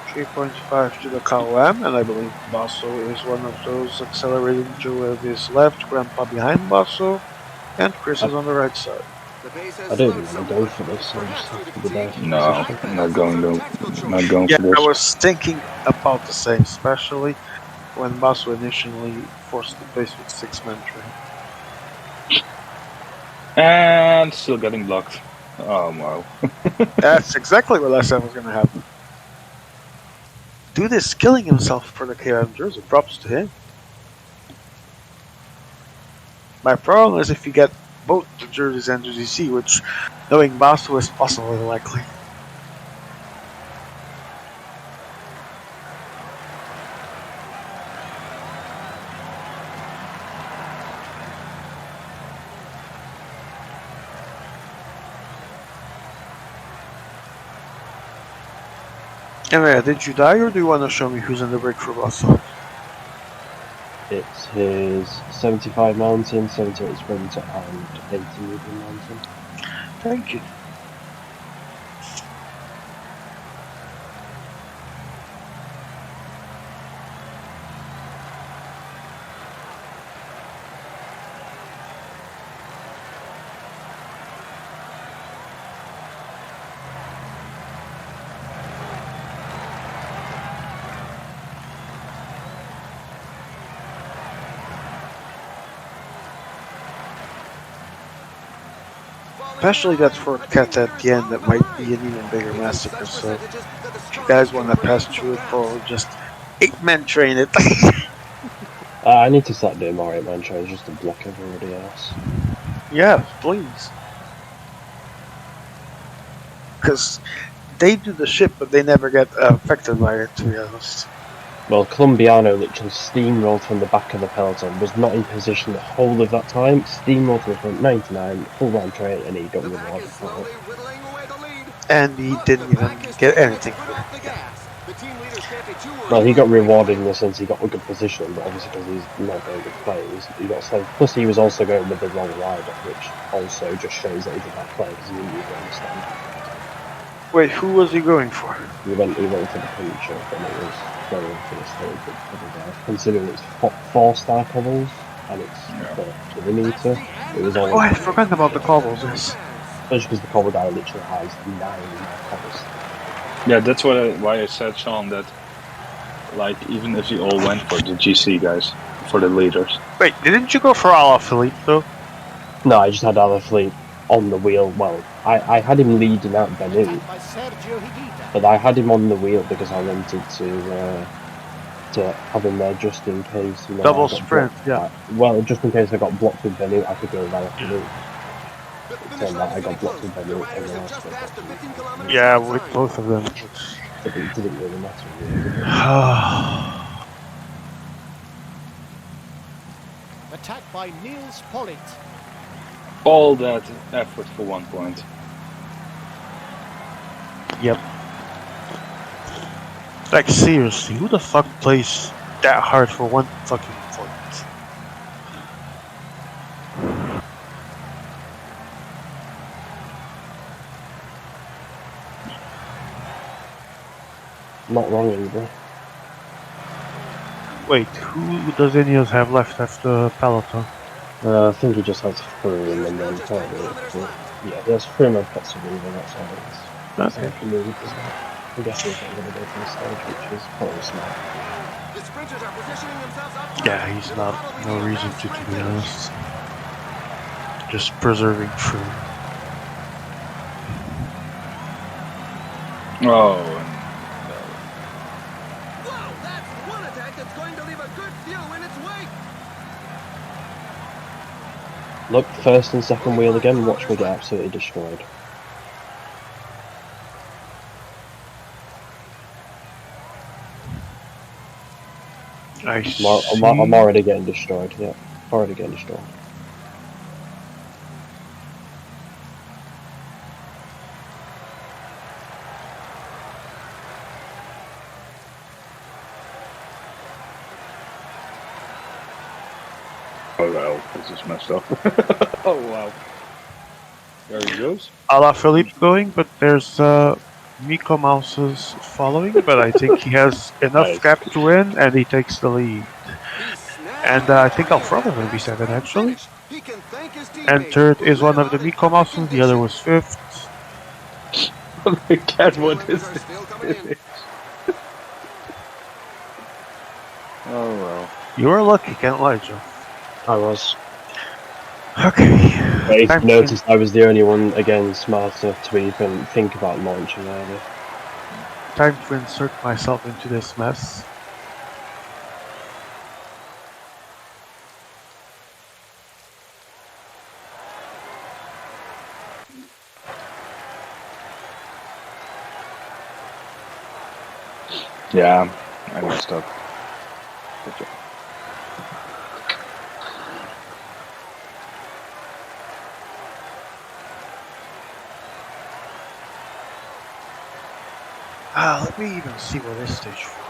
3.5 to the KOM, and I believe Basso is one of those accelerating to his left, Grandpa behind Basso, and Chris is on the right side. I don't even want to go for this, I just have to be there. No, I'm not going Yeah, for this. I was thinking about the same, especially when Basso initially forced the pace with 6-man train. And still getting blocked. Oh, wow. That's exactly what I said was going to happen. Dude is killing himself for the KOM jersey. Props to him. My problem is if you get both the jerseys and the GC, which, knowing Basso, is possibly likely. Anyway, did you die, or do you want to show me who's in the break for Basso? It's his 75 mountain, 78 sprinter, and 80 medium mountain. Thank you. Especially that for Cat at the end, that might be an even bigger massacre, so if you guys want to pass through it, probably just 8-man train it. I need to start doing more 8-man trains just to block everybody else. Yeah, please. Because they do the shit, but they never get affected by it, to be honest. Well, Colombiano literally steamrolled from the back of the peloton, was not in position the whole of that time, steamrolled to the front 99, full round train, and he got rewarded for it. And he didn't even get anything for it. Well, he got rewarded in the sense he got a good position, but obviously because he's not very good player, he got saved. Plus he was also going with the wrong rider, which also just shows that he's a bad player because he didn't even understand. Wait, who was he going for? He went for the puncher, and it was going for the stage with cobble guy. Considering it's 4-star cobbles, and it's the millimeter, it was all... Oh, I forgot about the cobbles, yes. Especially because the cobble guy literally has 9 cobbles. Yeah, that's why I said, Sean, that like even if you all went for the GC guys, for the leaders. Wait, didn't you go for Alaphilippe though? No, I just had Alaphilippe on the wheel. Well, I had him leading out Benu, but I had him on the wheel because I wanted to have him there just in case. Double sprint, yeah. Well, just in case I got blocked with Benu, I could go with Alaphilippe. It turned out I got blocked with Benu and then else got blocked with Benu. Yeah, with both of them. It didn't really matter. Really. Attack by Niels Pollitt. All that effort for 1 point. Yep. Like, seriously, who the fuck plays that hard for 1 fucking point? Not wrong either. Wait, who does Ineos have left after Peloton? I think he just has Froome and then yeah, he has Froome and possibly even that's how it is. Okay. I guess he's not going to go for the stage, which is probably smart. Yeah, he's not. No reason to be honest. Just preserving Froome. Oh, Whoa, that's one attack that's going to leave a good few in its wake. Look, first and second wheel again, watch me get absolutely destroyed. I'm already getting destroyed, yeah. Already getting destroyed. oh well, this is messed up. Oh wow. There he goes. Philippe going, but there's Miko Mouse's following, but I think he has enough Nice. gap to win, and he takes the lead. He snagged And the I think victory Alfredo in a may be fast second, sprint actually. finish. He can thank his And teammates third who is let one him of the out in Miko perfect Mouses, the other condition. was fifth. Look at Two what winners is are this? still coming in. Oh well. You were lucky, can't lie, Joe. I was. Okay. But he Time noticed I was the only one, again, smart enough to even think about launching early. Time to insert myself into this mess. Yeah, I messed up. Good job. Let me even see what is stage 4.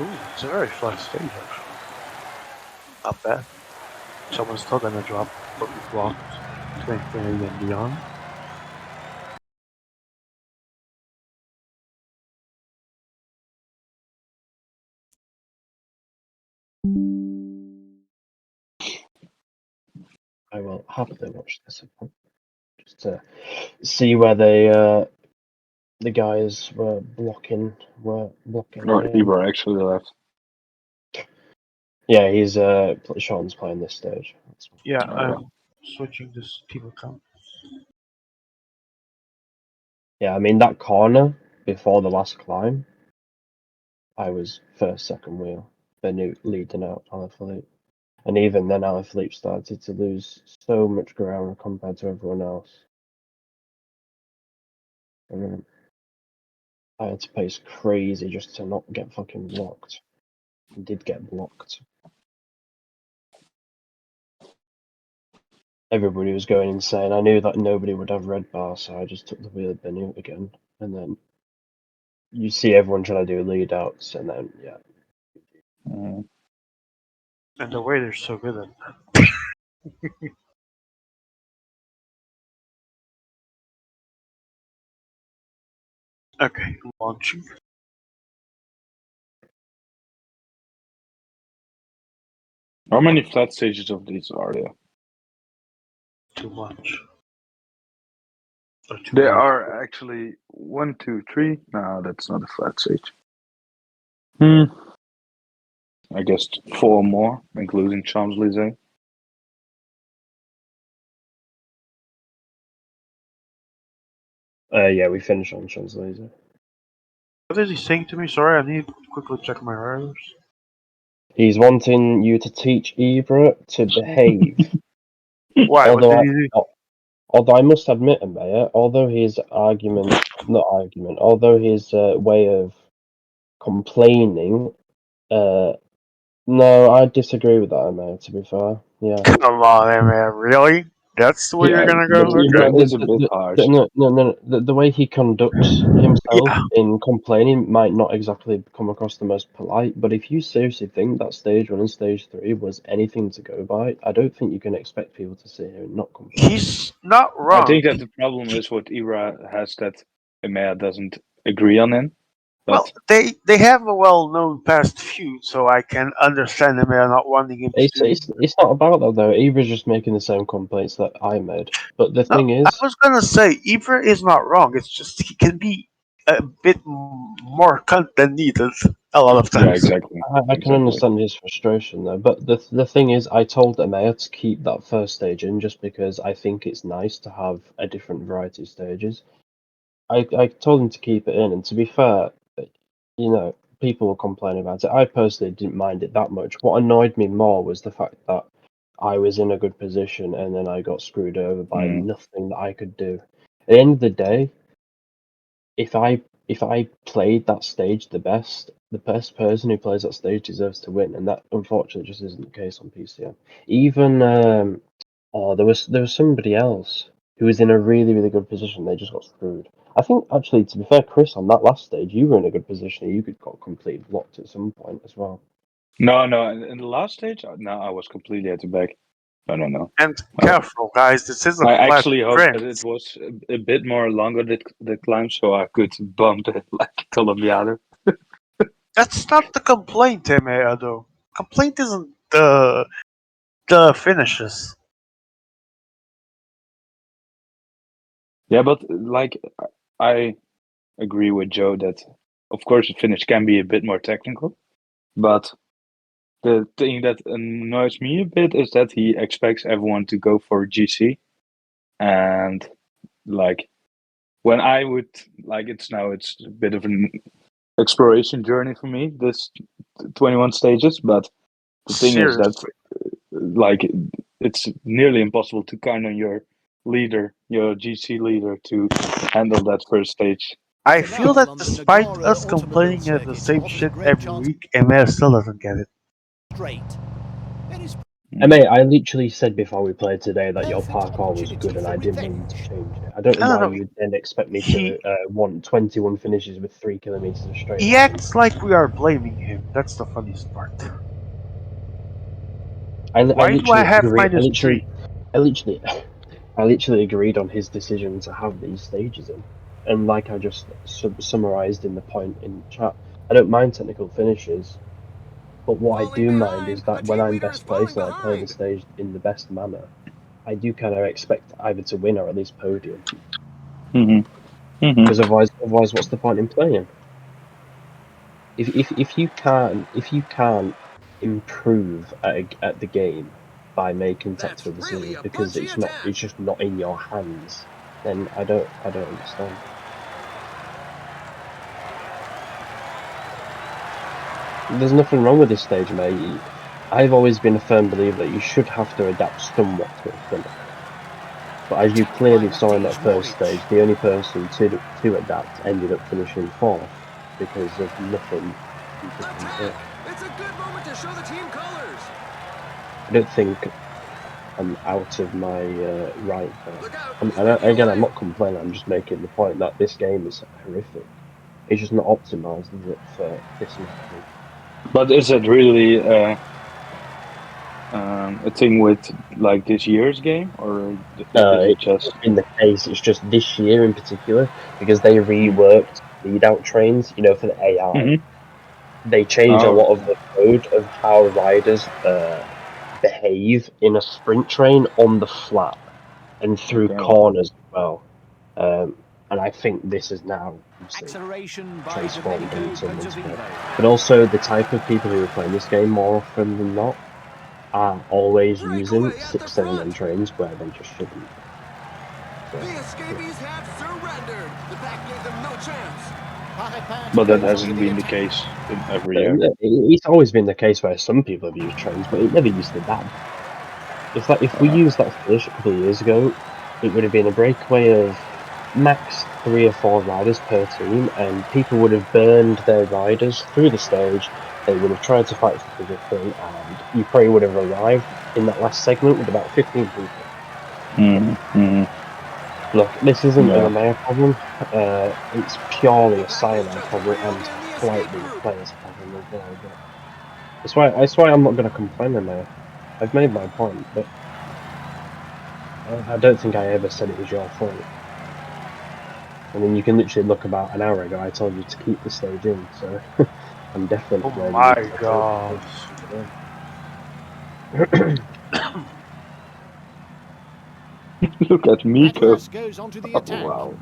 Ooh, it's a very flat stage, actually. Not bad. Someone's still gonna drop what we blocked 2020 and beyond. I will happily watch this again. Just to see where the guys were blocking Or him. Ibra actually left. Yeah, he's Sean's playing this stage. Yeah, Oh, I'm yeah. switching this team account. Yeah, I mean that corner before the last climb, I was first, second wheel. They knew leading out Alaphilippe. And even then Alaphilippe started to lose so much ground compared to everyone else. I mean, I had to pace crazy just to not get fucking blocked. I did get blocked. Everybody was going insane. I knew that nobody would have red bar, so I just took the wheel of Benute again. And then you see everyone trying to do lead outs, and then, yeah. Mm. And the way they're so good at that. Okay, launching. How many flat stages of these are there? Too much. Or too There many. are actually 1, 2, 3. No, that's not a flat stage. I guess 4 more, including Champs-Élysées. Yeah, we finished on Champs-Élysées. What is he saying to me? Sorry, I need to quickly check my orders. He's wanting you to teach Ibra to behave. Why? What did he do? Although I must admit, Amaya, although his although his way of complaining, no, I disagree with that, Amaya, to be fair. Yeah. Come on, man, really? That's the way you're Yeah, gonna but go? Okay. Ibra is a bit harsh. The way he conducts himself Yeah. in complaining might not exactly come across the most polite, but if you seriously think that stage 1 and stage 3 was anything to go by, I don't think you can expect people to sit here and not complain. He's not I wrong. think that the problem is what Ibra has that Emea doesn't agree on him. Well, But they have a well-known past feud, so I can understand them. They're not wanting him to do. It's not about that though. Ibra's just making the same complaints that I made. But the No, thing I is, was gonna say Ibra is not wrong. It's just he can be a bit more cunt than needed a lot of yeah, times. exactly, I can exactly. understand his frustration though. But the thing is, I told Amaya to keep that first stage in just because I think it's nice to have a different variety of stages. I told him to keep it in, and to be fair, you know, people were complaining about it. I personally didn't mind it that much. What annoyed me more was the fact that I was in a good position and then I got screwed over by Mm. nothing that I could do. At the end of the day, if I played that stage the best person who plays that stage deserves to win, and that unfortunately just isn't the case on PCM. Even there was somebody else who was in a really really good position. They just got screwed. I think actually, to be fair, Chris, on that last stage, you were in a good position. You could got completely blocked at some point as well. No, in the last stage, no, I was completely at the back. No. And Uh, careful, guys, this is a I flat actually hoped that it trench. was a bit more longer the climb, so I could bump it like Colombiano. That's not the complaint, Emea, though. Complaint isn't the finishes. Yeah, but like I agree with Joe that of course the finish can be a bit more technical, but the thing that annoys me a bit is that he expects everyone to go for GC, and like when I would it's a bit of an exploration journey for me, this 21 stages, but the thing is that Seriously. like it's nearly impossible to count on your leader, your GC leader, to handle that first stage. I So feel now that on the despite Nagara us automobile complaining at the circuit same offers a shit great every chance week, Emea still doesn't get it. straight. It is And mate, I literally said before we played today that your perfect parkour was good, opportunity and for I didn't want you to revenge. change it. I don't know I don't why know. you would then expect me to He want 21 finishes with 3 kilometers of straight he line. acts like we are blaming him. That's the funniest part. I Why do I literally have agree. minus three? I literally, I literally agreed on his decision to have these stages in, and like I just summarized in the point in chat, I don't mind technical finishes, but what I Falling do mind is behind. The that when team I'm leader is best placed falling and I play the behind. stage in the best manner, I do kind of expect either to win or at least podium. Because otherwise, what's the point in playing? If you can't improve at the game by making That's tactical really decisions a because punchy attack. it's just not in your hands, then I don't understand. There's nothing wrong with this stage, mate. I've always been a firm believer that you should have to adapt somewhat to a finish. But as you Attacked by clearly saw in that Matej first Moric. stage, the only person to adapt ended up finishing fourth because of nothing you could Attack! control. It's a good moment to show the team colors. I don't think I'm out of my right there. Look out, And, he's and breaking again, I'm away. not complaining. I'm just making the point that this game is horrific. It's just not optimized, is it, for this amount of people? But is it really a thing with like this year's game, or is it It's just? not been the case. It's just this year in particular because they Mm. reworked lead out trains. For the AI, Mm-hmm. they changed a Oh, lot of okay. the code of how riders behave in a sprint train on the flat and through Okay. corners as well. Um, and I think this is now obviously Acceleration by transformed on Domenico 2 months ago. Pozzovivo. But also the type of people who are playing this game more often than not are always using Breakaway at the 6, 7 end front. trains where they just shouldn't. So The yeah. escapees have surrendered. The pack gave them no chance. But that goes onto hasn't the been the attack. case in every year. It's always been the case where some people have used trains, but it never used to be that bad. If we Uh, used that finish a couple of years ago, it would have been a breakaway of max 3 or 4 riders per team, and people would have burned their riders through the stage. They would have tried to fight for position, and you probably would have arrived in that last segment with about 15 people. mm-hmm. Look, this isn't an Yeah. Amaya problem. It's purely The a pack is cyanide just problem and reeling in the escape slightly a group. player's problem as well. But that's why I'm not going to complain, Amaya. I've made my point, but I don't think I ever said it was your fault. I mean, you can literally look about an hour ago. I told you to keep the stage in, so I'm definitely Oh glad you my because I god. told you. Look at Miko. Atlas goes onto the Oh, attack. wow.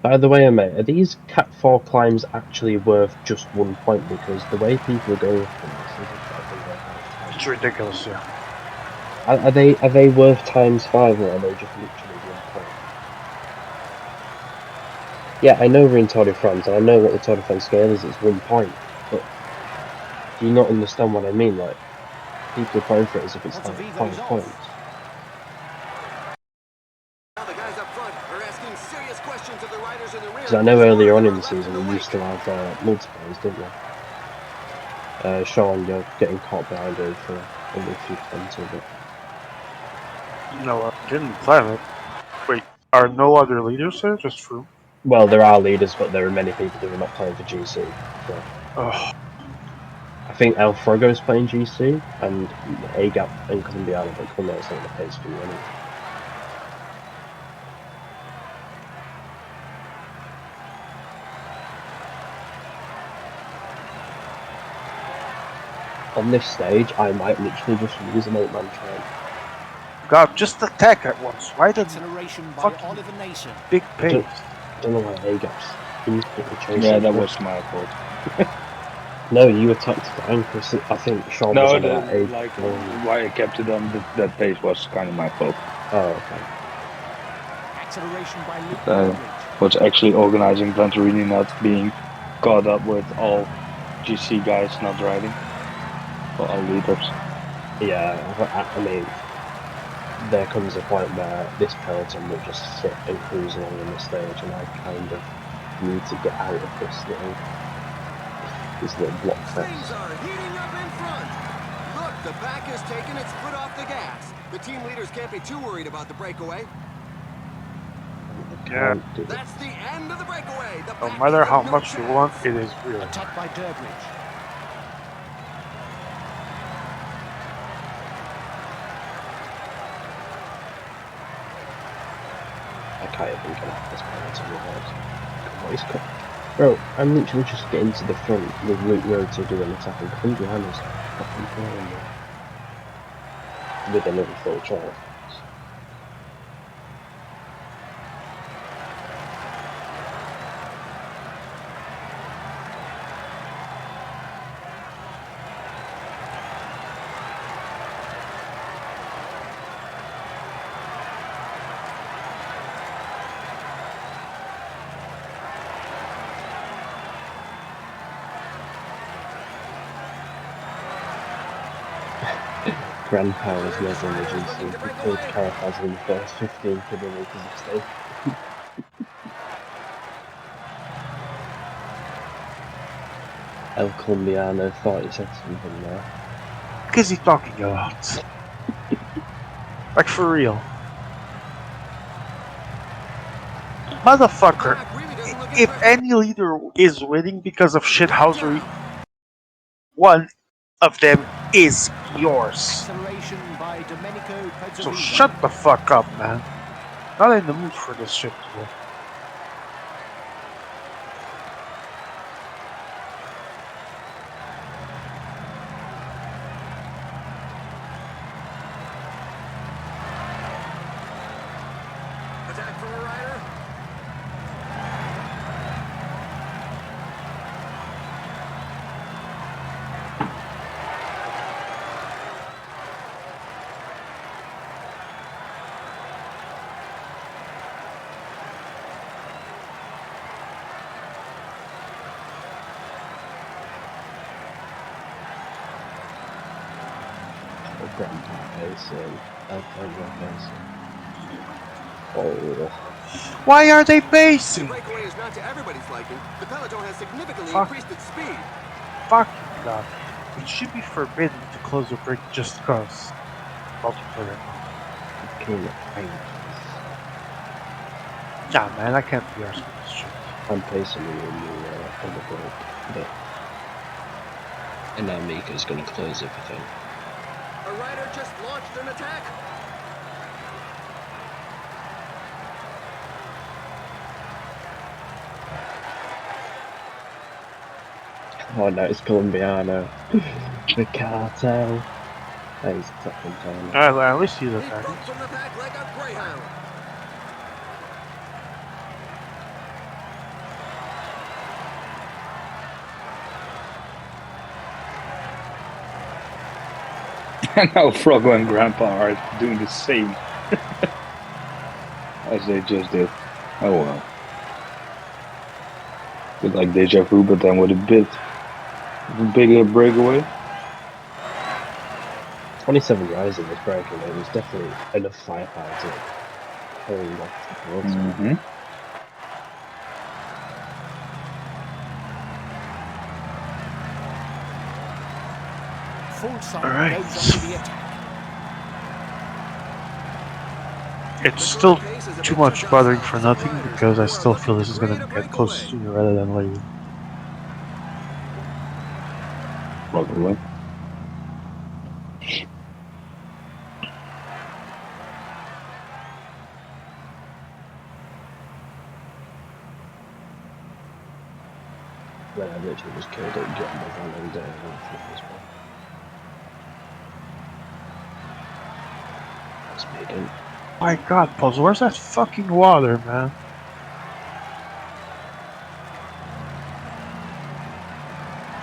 By the way, mate, are these Cat 4 climbs actually worth just 1 point? Because the way people are going from this isn't like they're worth like times. It's ridiculous, yeah. Are they worth times 5 or are they just literally 1 point? Yeah, I know we're in Tour de France and I know what the Tour de France scale is, it's 1 point. But do you not understand what I mean? Like, people are going for it as if it's like Vivo 5 is off. points. Now the guys up front are asking serious questions of the riders in the rear. Because I know As earlier more on of in them the are left season in we the used to wake. have multiplayers, didn't we? Sean, you're getting caught behind it for only 220, but No, I didn't plan it. Wait, are no other leaders there? Just true. well, there are leaders, but there are many people who are not playing for GC. So Ugh. I think Alfrogo is playing GC, and Agap and Colombiana, but Colombiana's not on the pace for you anyway. On this stage, I might literally just use an 8-man train. God, just attack at once. Why the Acceleration by fucking Oliver Nason. big I don't, pace? I don't know why Agap's instantly chasing. Yeah, that me. was my fault. No, you attacked down because I think Sean was No, on about 8. like why I kept it on that pace was kind of my fault. Oh, okay. Acceleration by Luke Uh, Burbridge. was actually organizing Venturini not being caught up with all GC guys not driving, or all leaders. Yeah, I mean, there comes a point where this peloton will just sit and cruise along on the stage, and I kind of need to get out of this little block Things fest. are heating up in front. Look, the back has taken its foot off the gas. The team leaders can't be too worried about the breakaway. I Yeah. can't do it. That's the end of the breakaway. The No back matter has how no much you chance. want, it is real. Attacked by Burbridge. I can't even get out of this peloton without. What he's cut. Bro, I'm literally just getting to the front with Luke Road to do an attack, and Colombiana's fucking playing me with another full trial. Grandpa was never in the GC. He pulled Carapaz in the first 15 kilometers of stage. El Colombiano thought he said something there. What is he talking about? Like for real. Motherfucker, Back really doesn't look if impressive. any leader is winning because of shithousery, one of them is yours. Acceleration by Domenico So Pozzovivo. shut the fuck up, man. Not in the mood for this shit today. Attack from a rider. El Grandpa pacing. El Grandpa pacing. Oh. Why are they The pacing? breakaway is not to everybody's liking. The peloton has significantly Fuck. increased its speed. Fucking god. It should be forbidden to close your break just cause. Multiplayer. Fucking hate. Nah, man, I can't be arsed with this shit. I'm pacing you on the break. But... And now Mika's gonna close everything. A rider just launched an attack. Oh no, it's Colombiano. The cartel. Oh, he's top container. Well, at least he's a He pack. broke from the pack like a greyhound. And now Froggo and Grandpa are doing the same as they just did. Oh well. Bit like deja vu, but then with a bit of a bigger breakaway. 27 guys in this breakaway. There's definitely enough firepower to hold off the points. Mm-hmm. Full side Alright. goes on to the attack. It's still too much bothering for nothing because I still feel this is gonna get close sooner rather than later. Probably. When I literally just killed it, got my van and down as well. That's big. My god, Puzzle, where's that fucking water, man?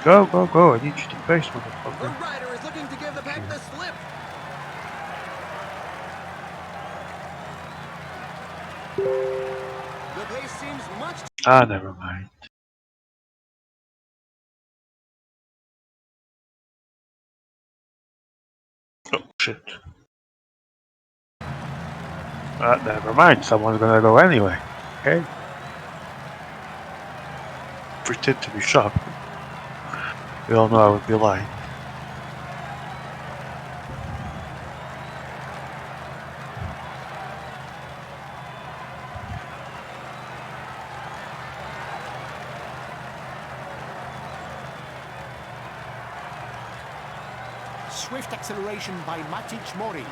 Go, go, go, I need you to pace, The motherfucker. rider is looking to give the pack the slip. The pace seems much. Ah, never mind. Oh, shit. Never mind, someone's gonna go anyway. Okay? Pretend to be shocked. We all know I would be lying. Swift acceleration by Matic Moric.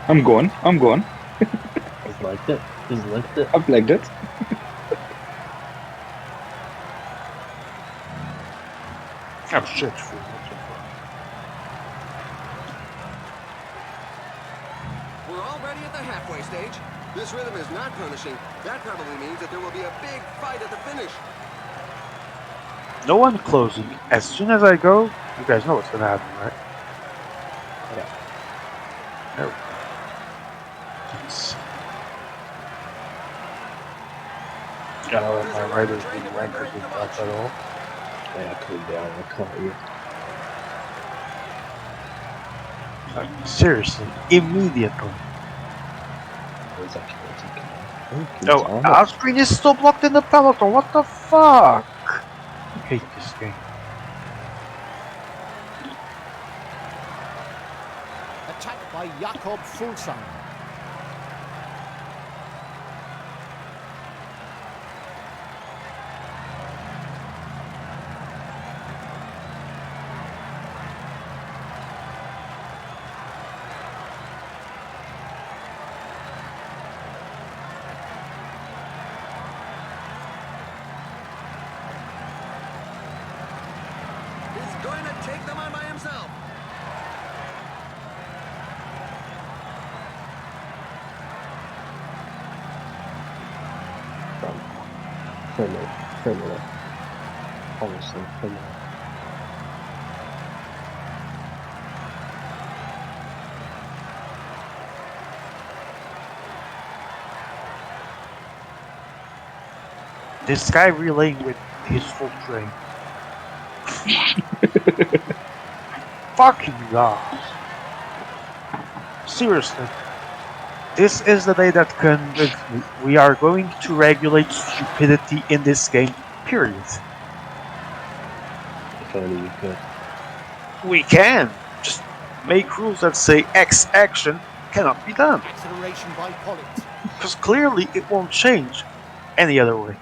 I'm going. He's liked it. He's liked it. I've liked it. Oh shit. We're already at the halfway stage. This rhythm is not punishing. That probably means that there will be a big fight at the finish. No one closing. As soon as I go, you guys know what's gonna happen, right? Yeah. There we go. Thanks. My rider's being wankered with that at all. Yeah, I cooled down. I caught you. Seriously, immediately. I was actually attacking him. No, our screen is still blocked in the peloton. What the fuck? I hate this game. Attack by Jakob Fuglsang. He's going to take them on by himself. Criminal. Honestly, criminal. This guy relaying with his full train. Fucking God. Seriously. This is the day that convinced me. We are going to regulate stupidity in this game, period. If only you could. We can. Just make rules that say X action cannot be done. Acceleration by Pollitt. Because clearly it won't change any other way.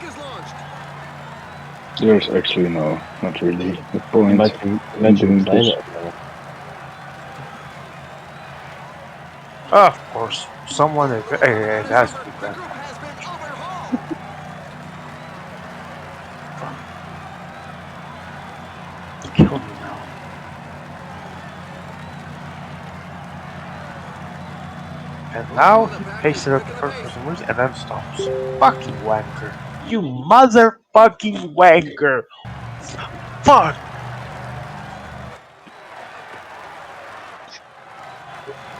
is launched. There's actually not really a point Imagine in doing playing this. it there. Of course, someone is. The lead It is has to over. be The Grant. group has been overhauled. Kill me now. And now he pasted up the first for some reason and then stops. Fucking wanker. You motherfucking wanker. Fuck.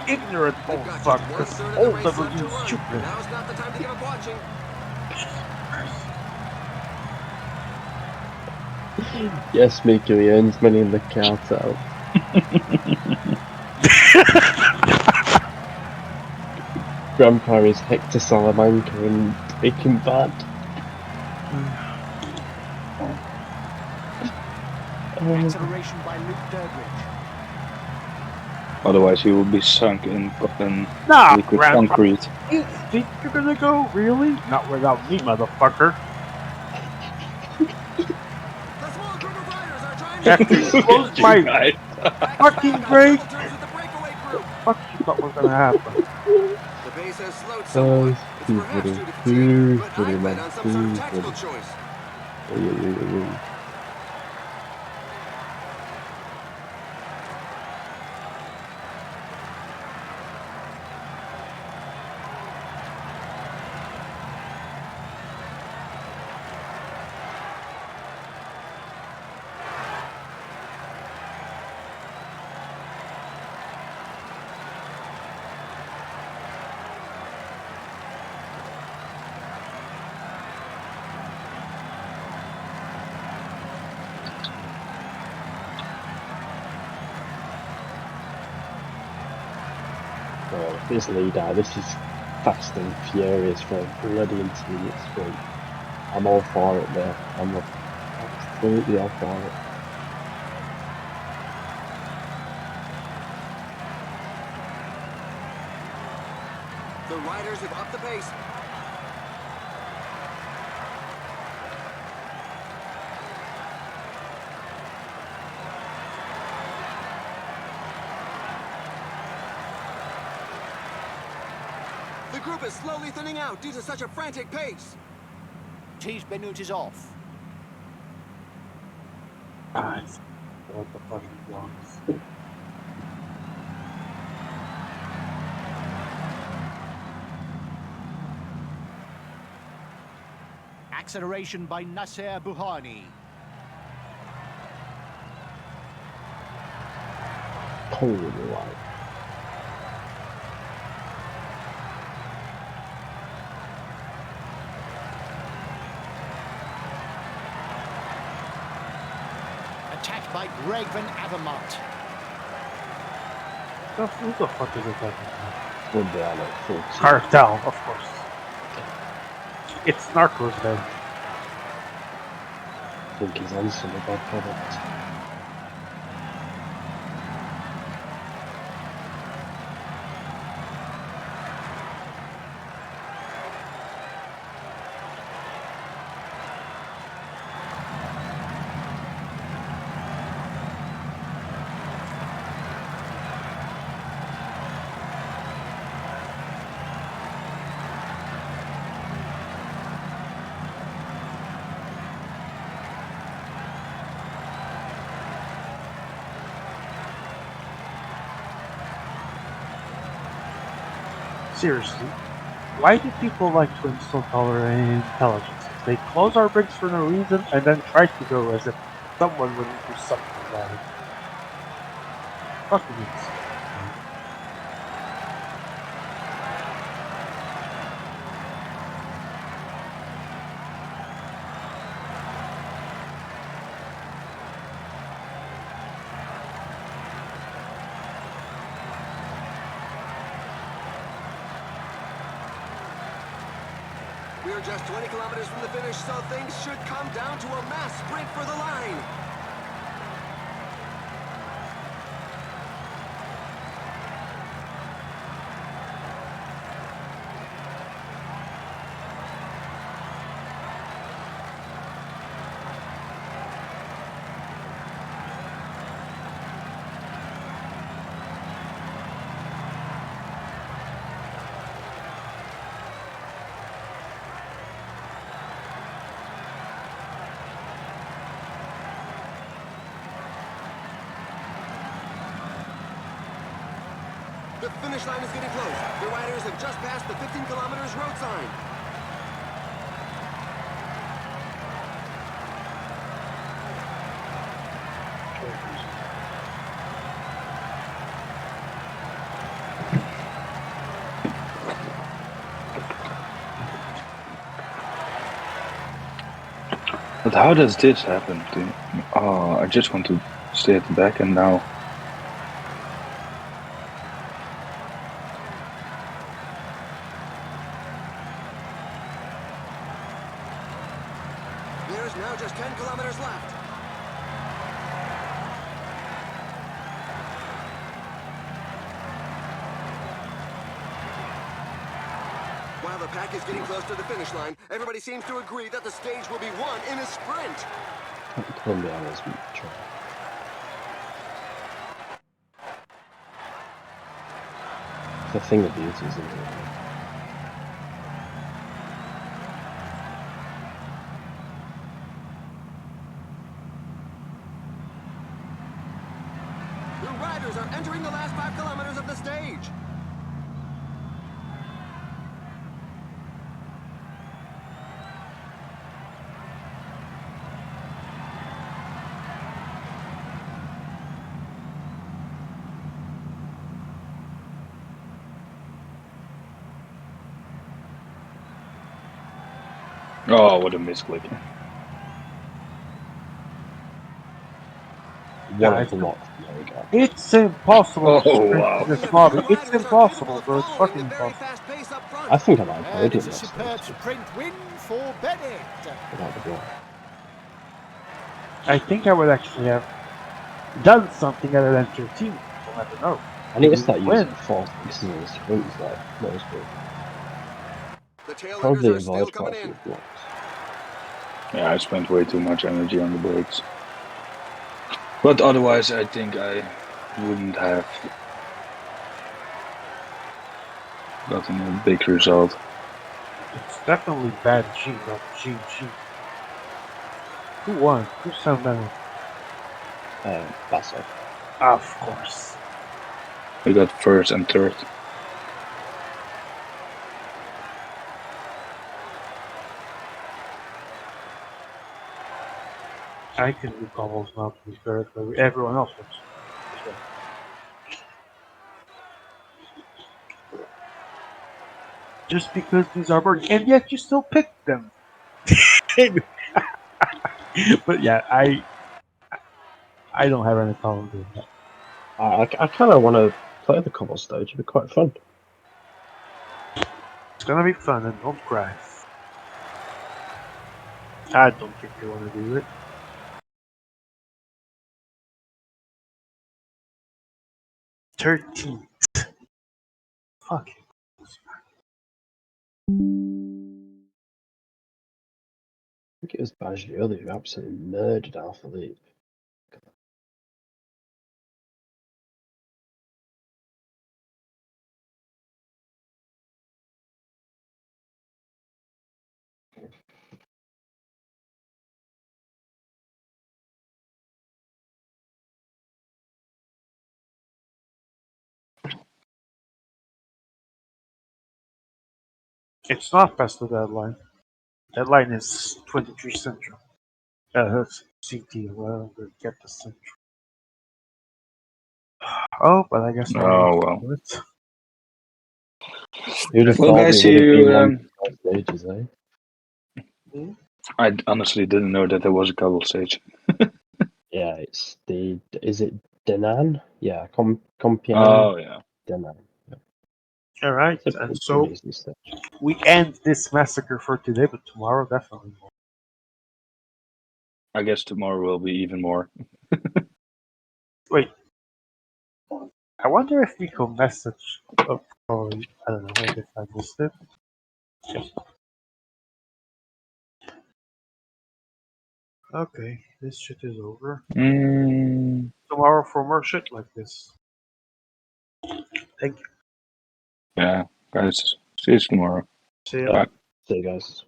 Ignorant We've got just motherfucker. 1/3 of the All race W left to run. stupid. Now's not the time to give up watching. Yes, Miko, he earns money in the cartel. Grandpa is Hector Salamanca in Breaking Bad. Acceleration by Luke Durbridge. Otherwise, he will be sunk in Nah, liquid Grandpa. concrete. You think you're gonna go? Really? Not without me, motherfucker. The small group of riders are trying to After you close my Guys. back fucking on brake, level terms with the breakaway group. fuck you thought was gonna happen? The pace has slowed somewhat. It's perhaps due to fatigue, but I bet on some sort of tactical choice. Oh, this leader, this is fast and furious for a bloody intermediate sprint. I'm all for it there. I'm absolutely all for it. The riders have upped the pace. The group is slowly thinning out due to such a frantic pace. Tees Benut is off. Guys, what the fucking blocks? Acceleration by Nasser Buhani. Holy life. Attacked by Greg van Avermaet. Who the fuck is attacking me? One day I know, full team. Cartel, of course. It's Narcos then. I think he's on some of our product. Seriously, why do people like to insult our intelligence? They close our brakes for no reason and then try to go as if someone wouldn't do something about it. Fucking insult. We're just 20 kilometers from the finish, so things should come down to a mass sprint for the line. The finish line is getting close. The riders have just passed the 15 kilometers road sign. But how does this happen? Oh, I just want to stay at the back and now. There's now just 10 kilometers left. While the pack is getting close to the finish line, everybody seems to agree that the stage will be won in a sprint. Colombianos we try. It's a thing of beauty, isn't it? The riders are entering the last 5 kilometers of the stage. Oh, what a misclick. One Yeah, of the lot. There we go. It's impossible to Oh, sprint wow. in this Only a few lobby. It's riders are capable impossible, of bro. It's following fucking the very impossible. fast pace up front. I think I like And podium it's a next superb stage sprint win for Bennett. without the block. I think I would actually have done something other than 13. We'll never know. I need to Maybe start we'll using win. 4/6s in the sprints, like most people. The tail enders Probably are still avoid coming quite a in. few blocks. Yeah, I spent way too much energy on the brakes. But otherwise, I think I wouldn't have gotten a big result. It's definitely bad G, not GG. Who won? Who's Sam Bennett? Basso. Of course. I got first and third. I can do cobbles now, to be fair, but everyone else was. Just because these are birds, and yet you still pick them. But yeah, I don't have any problem doing that. I kind of want to play the cobble stage. It'd be quite fun. It's gonna be fun, and don't cry. I don't think you want to do it. 13. Fuck. I think it was Baggio who absolutely murdered Alpha League. It's not past the deadline. Deadline is 23 Central. That's CT, well, we get the Central. Oh, but I guess no one Oh, wants to well. do it. Who'd have Well, thought guys, we see would have you. been on 5 stages, eh? I honestly didn't know that there was a cobble stage. Yeah, it's the. Is it Denan? Yeah, Compiègne Oh, yeah. Denan. Alright, It's a and pretty so easy stage. we end this massacre for today, but tomorrow definitely more. I guess tomorrow will be even more. Wait. I wonder if we could message. Oh, probably. I don't know, maybe if I missed it. Yes. Okay, this shit is over. Tomorrow for more shit like this. Thank you. Yeah, guys, see you tomorrow. See ya. Bye. See you guys.